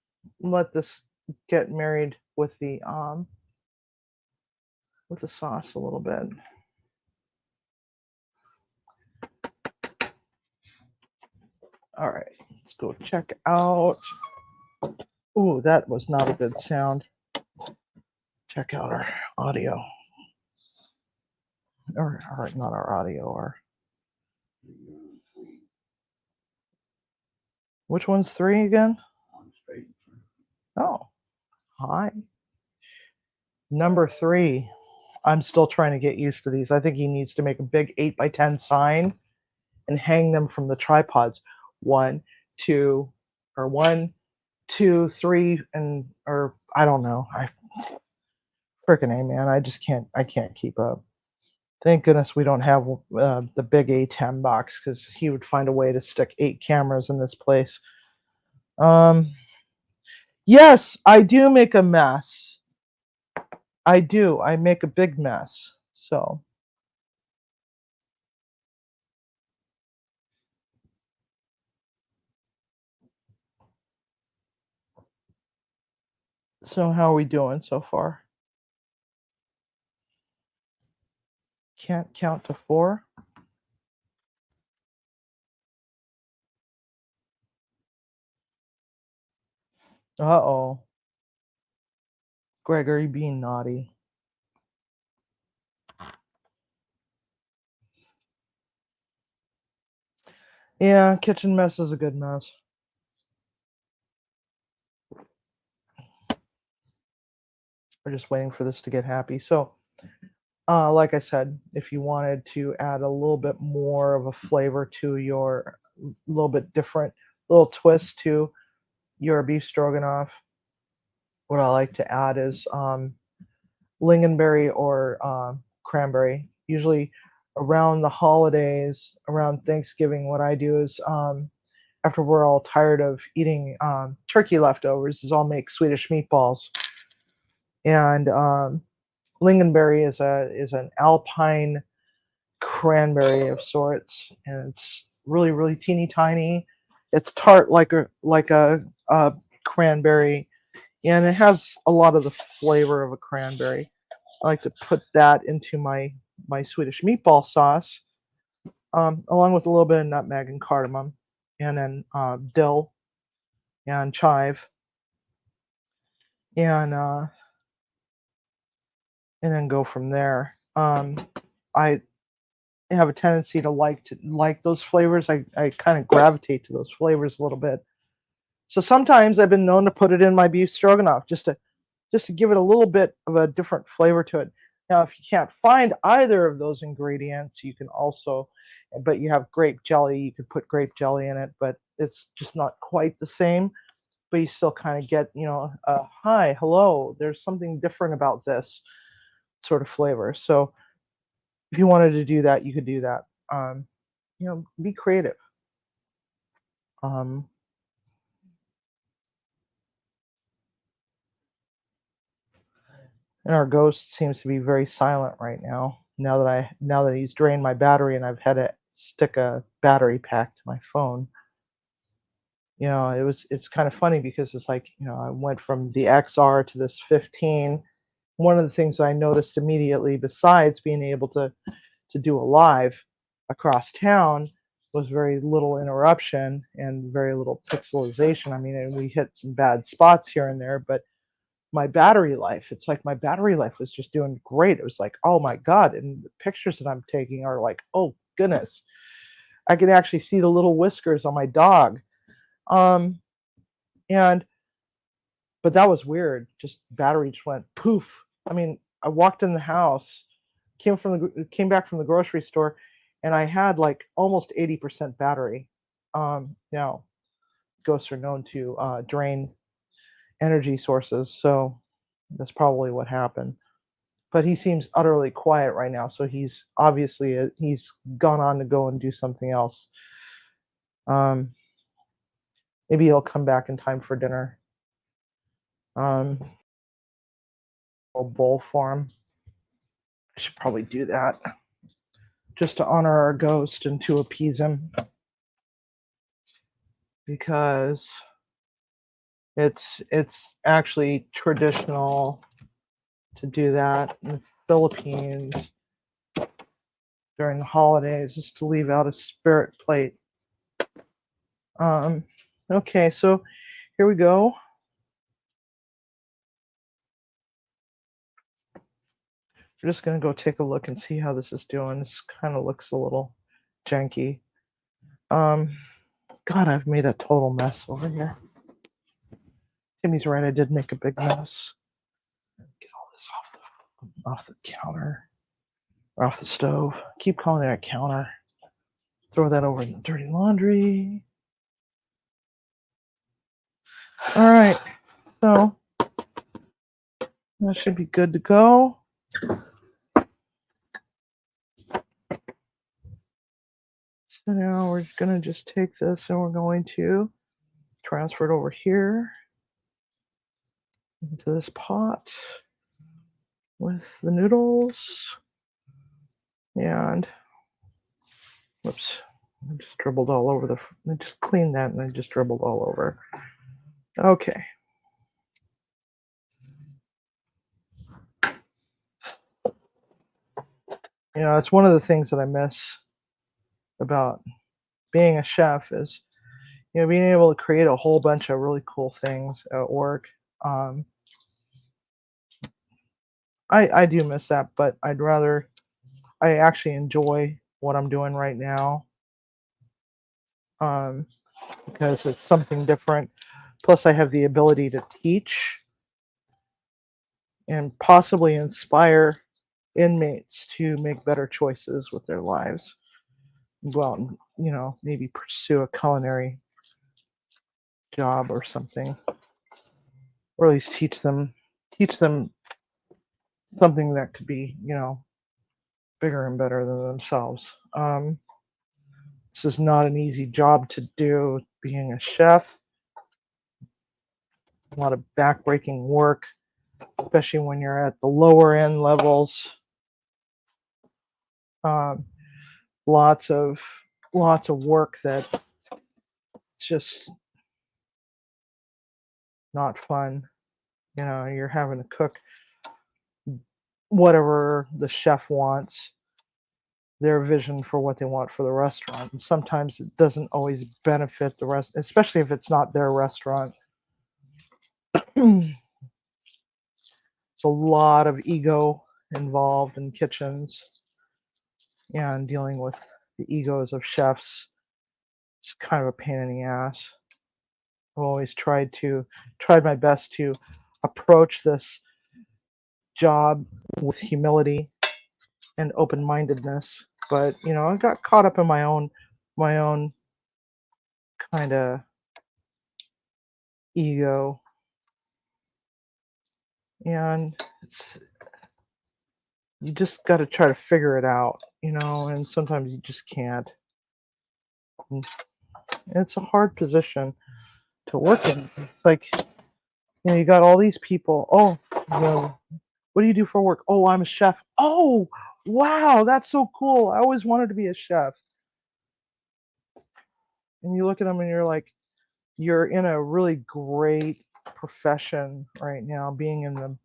get married with the sauce a little bit. All right, let's go check out. Ooh, that was not a good sound. Check out our audio. Or not our audio, our which one's 3 again? Oh, hi. Number 3. I'm still trying to get used to these. I think he needs to make a big 8x10 sign and hang them from the tripods. 1, 2, or 1, 2, 3, and or I don't know. I freaking A, man. I can't keep up. Thank goodness we don't have the big A10 box because he would find a way to stick 8 cameras in this place. Yes, I do make a mess. I do. I make a big mess. So how are we doing so far? Can't count to 4. Uh-oh. Gregory being naughty. Yeah, kitchen mess is a good mess. We're just waiting for this to get happy. So, like I said, if you wanted to add a little bit more of a flavor to your, little bit different, little twist to your beef stroganoff, what I like to add is lingonberry or cranberry. Usually around the holidays, around Thanksgiving, what I do is after we're all tired of eating turkey leftovers, is I'll make Swedish meatballs. And lingonberry is an alpine cranberry of sorts, and it's really really teeny tiny. It's tart like a cranberry, and it has a lot of the flavor of a cranberry. I like to put that into my Swedish meatball sauce, along with a little bit of nutmeg and cardamom, and then dill and chive, and then go from there. I have a tendency to like those flavors. I kind of gravitate to those flavors a little bit. So sometimes I've been known to put it in my beef stroganoff just to give it a little bit of a different flavor to it. Now, if you can't find either of those ingredients, you can also, but you have grape jelly, you could put grape jelly in it, but it's just not quite the same. But you still kind of get, hi, hello, there's something different about this sort of flavor. So if you wanted to do that, you could do that. Be creative. Um, and our ghost seems to be very silent right now. Now that he's drained my battery and I've had to stick a battery pack to my phone. It's kind of funny because it's like, I went from the XR to this 15. One of the things I noticed immediately, besides being able to do a live across town, was very little interruption and very little pixelization. I mean, and we hit some bad spots here and there, but my battery life, it's like my battery life was just doing great. It was like, oh my God. And the pictures that I'm taking are like, oh goodness. I can actually see the little whiskers on my dog. Um, and but that was weird. Just battery just went poof. I mean, I walked in the house, came back from the grocery store, and I had like almost 80% battery. Now ghosts are known to drain energy sources, so that's probably what happened. But he seems utterly quiet right now, so he's obviously he's gone on to go and do something else. Um, Maybe he'll come back in time for dinner. A bowl for him. I should probably do that just to honor our ghost and to appease him, because It's actually traditional to do that in the Philippines during the holidays, is to leave out a spirit plate. Okay, so here we go. We're just gonna go take a look and see how this is doing. This kind of looks a little janky. Um, God, I've made a total mess over here. Timmy's right. I did make a big mess. Get all this off the counter, or off the stove. Keep calling it a counter. Throw that over in the dirty laundry. All right, so that should be good to go. So now we're gonna just take this and we're going to transfer it over here into this pot with the noodles. And whoops, I just dribbled all over I just cleaned that and I just dribbled all over. Okay. You know, it's one of the things that I miss about being a chef is, you know, being able to create a whole bunch of really cool things at work. Um, I do miss that, but I actually enjoy what I'm doing right now, um, because it's something different. Plus, I have the ability to teach and possibly inspire inmates to make better choices with their lives. Go out and, you know, maybe pursue a culinary job or something, or at least teach them something that could be, you know, bigger and better than themselves. This is not an easy job to do, being a chef. A lot of backbreaking work, especially when you're at the lower end levels. Um, lots of work that just not fun. You know, you're having to cook whatever the chef wants, their vision for what they want for the restaurant. And sometimes it doesn't always benefit the rest, especially if it's not their restaurant. It's a lot of ego involved in kitchens, and dealing with the egos of chefs is kind of a pain in the ass. I've always tried my best to approach this job with humility and open-mindedness, but you know, I got caught up in my own kind of ego, and you just got to try to figure it out, you know, and sometimes you just can't. And it's a hard position to work in. It's like, you know, you got all these people. Oh, you know, what do you do for work? Oh, I'm a chef. Oh, wow, that's so cool. I always wanted to be a chef. And you look at them and you're like, you're in a really great profession right now, being in the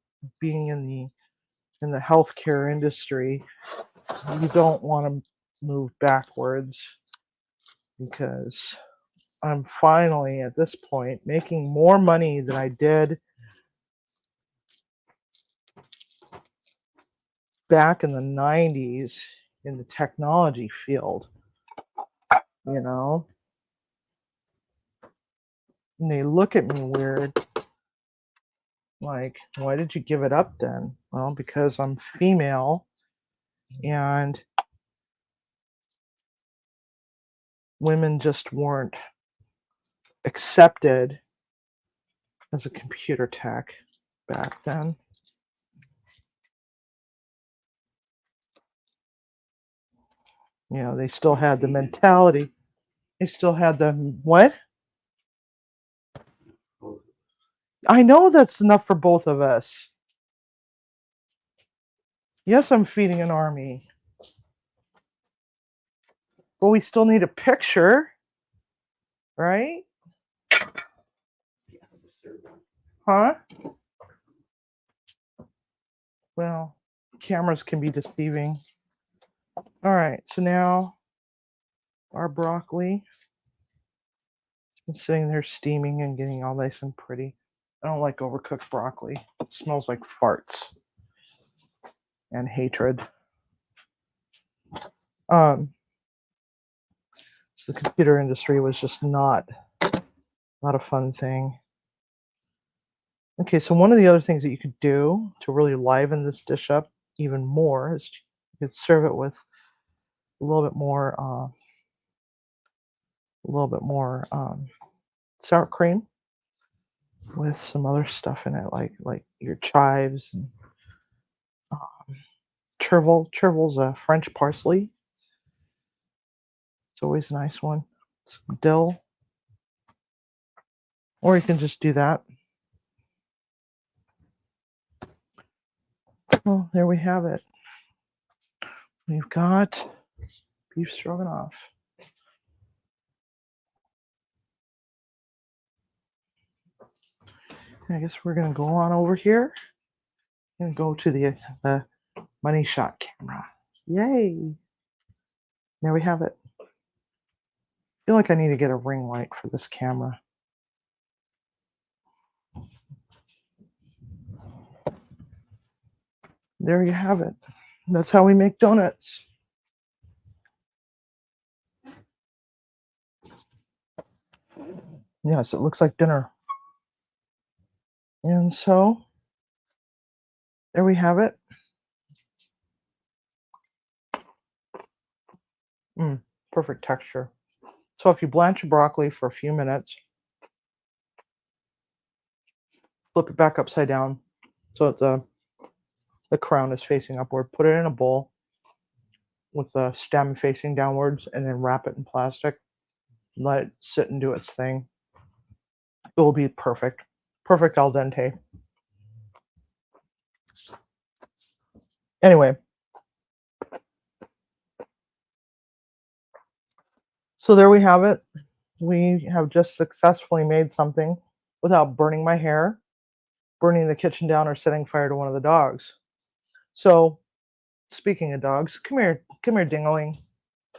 healthcare industry. You don't want to move backwards, because I'm finally at this point making more money than I did back in the 90s in the technology field, you know? And they look at me weird, like, why did you give it up then? Well, because I'm female and women just weren't accepted as a computer tech back then. You know, they still had the mentality. They still had the what? I know that's enough for both of us. Yes, I'm feeding an army, but we still need a picture, right? Huh? Well, cameras can be deceiving. All right, so now our broccoli has been sitting there steaming and getting all nice and pretty. I don't like overcooked broccoli. It smells like farts and hatred. So the computer industry was just not a fun thing. Okay, so one of the other things that you could do to really liven this dish up even more is you could serve it with a little bit more, sour cream with some other stuff in it, like your chives and um, chervil. Chervil's a French parsley. It's always a nice one. Some dill, or you can just do that. Well, there we have it. We've got beef stroganoff. I guess we're gonna go on over here and go to the money shot camera. Yay! There we have it. I feel like I need to get a ring light for this camera. There you have it. That's how we make donuts. Yes, it looks like dinner. And so there we have it. Perfect texture. So if you blanch your broccoli for a few minutes, flip it back upside down so that the crown is facing upward. Put it in a bowl with the stem facing downwards, and then wrap it in plastic. Let it sit and do its thing. It will be perfect. Perfect al dente. Anyway, so there we have it. We have just successfully made something without burning my hair, burning the kitchen down, or setting fire to one of the dogs. So, speaking of dogs, come here, Dingling.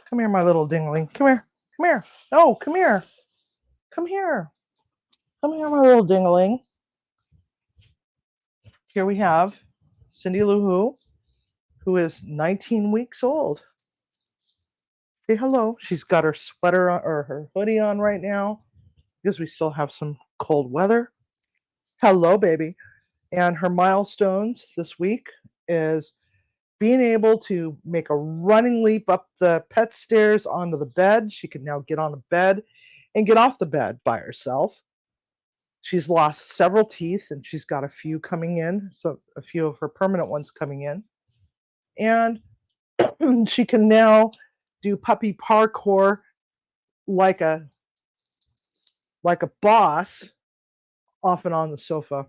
Come here, my little Dingling. Come here, come here. No, come here, come here, come here, my little Dingling. Here we have Cindy Lou who is 19 weeks old. Say hello. She's got her sweater on, or her hoodie on right now because we still have some cold weather. Hello, baby. And her milestones this week is being able to make a running leap up the pet stairs onto the bed. She can now get on the bed and get off the bed by herself. She's lost several teeth and she's got a few coming in, so a few of her permanent ones coming in. And she can now do puppy parkour like a boss off and on the sofa.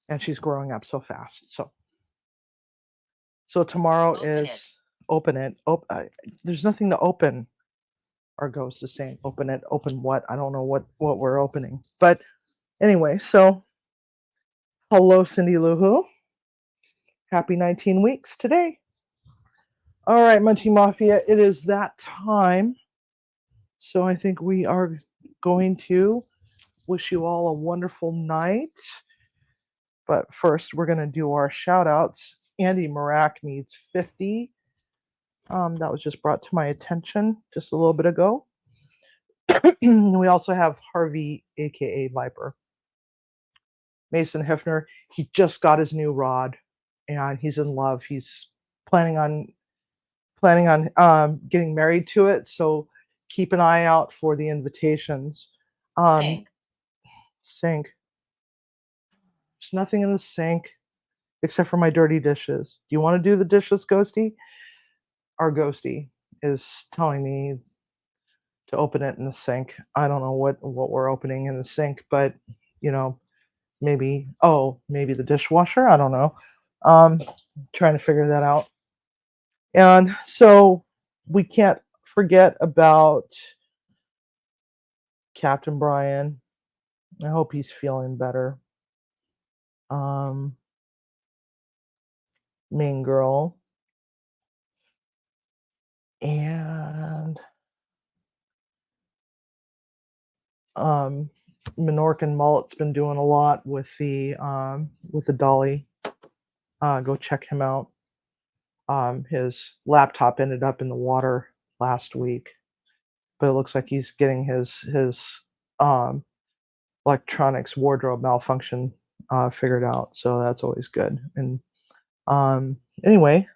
And she's growing up so fast. So tomorrow open it. There's nothing to open. Our ghost is saying open it. Open what? I don't know what we're opening. But anyway, so hello, Cindy Lou Who. Happy 19 weeks today. All right, Munchie Mafia, it is that time. So I think we are going to wish you all a wonderful night. But first, we're going to do our shout outs. Andy Marak needs 50. That was just brought to my attention just a little bit ago. We also have Harvey, aka Viper. Mason Hefner, he just got his new rod and he's in love. He's planning on getting married to it. So keep an eye out for the invitations. Sink. There's nothing in the sink except for my dirty dishes. Do you want to do the dishes, Ghostie? Our Ghostie is telling me to open it in the sink. I don't know what we're opening in the sink, but maybe the dishwasher. I don't know. Trying to figure that out. And so we can't forget about Captain Brian I hope he's feeling better. Main girl. And Menorcan Mullet's been doing a lot with the dolly. Go check him out. His laptop ended up in the water last week, but it looks like he's getting his um, electronics wardrobe malfunction figured out. So that's always good. And anyway,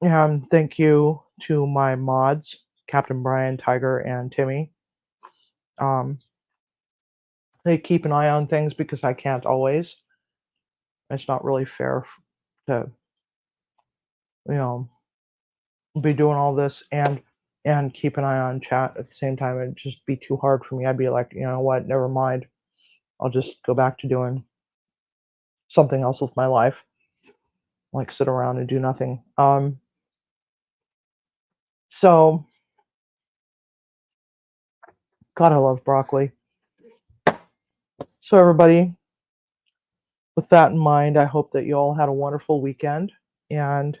thank you to my mods, Captain Brian, Tiger, and Timmy. They keep an eye on things because I can't always. It's not really fair to, you know, be doing all this and keep an eye on chat at the same time. It'd just be too hard for me. I'd be like, you know what, never mind. I'll just go back to doing something else with my life, like sit around and do nothing. So God, I love broccoli. So everybody, with that in mind, I hope that you all had a wonderful weekend and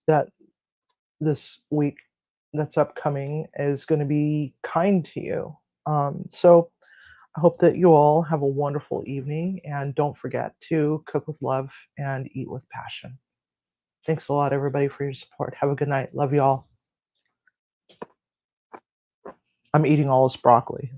that this week that's upcoming is going to be kind to you. So I hope that you all have a wonderful evening and don't forget to cook with love and eat with passion. Thanks a lot, everybody, for your support. Have a good night. Love you all. I'm eating all this broccoli.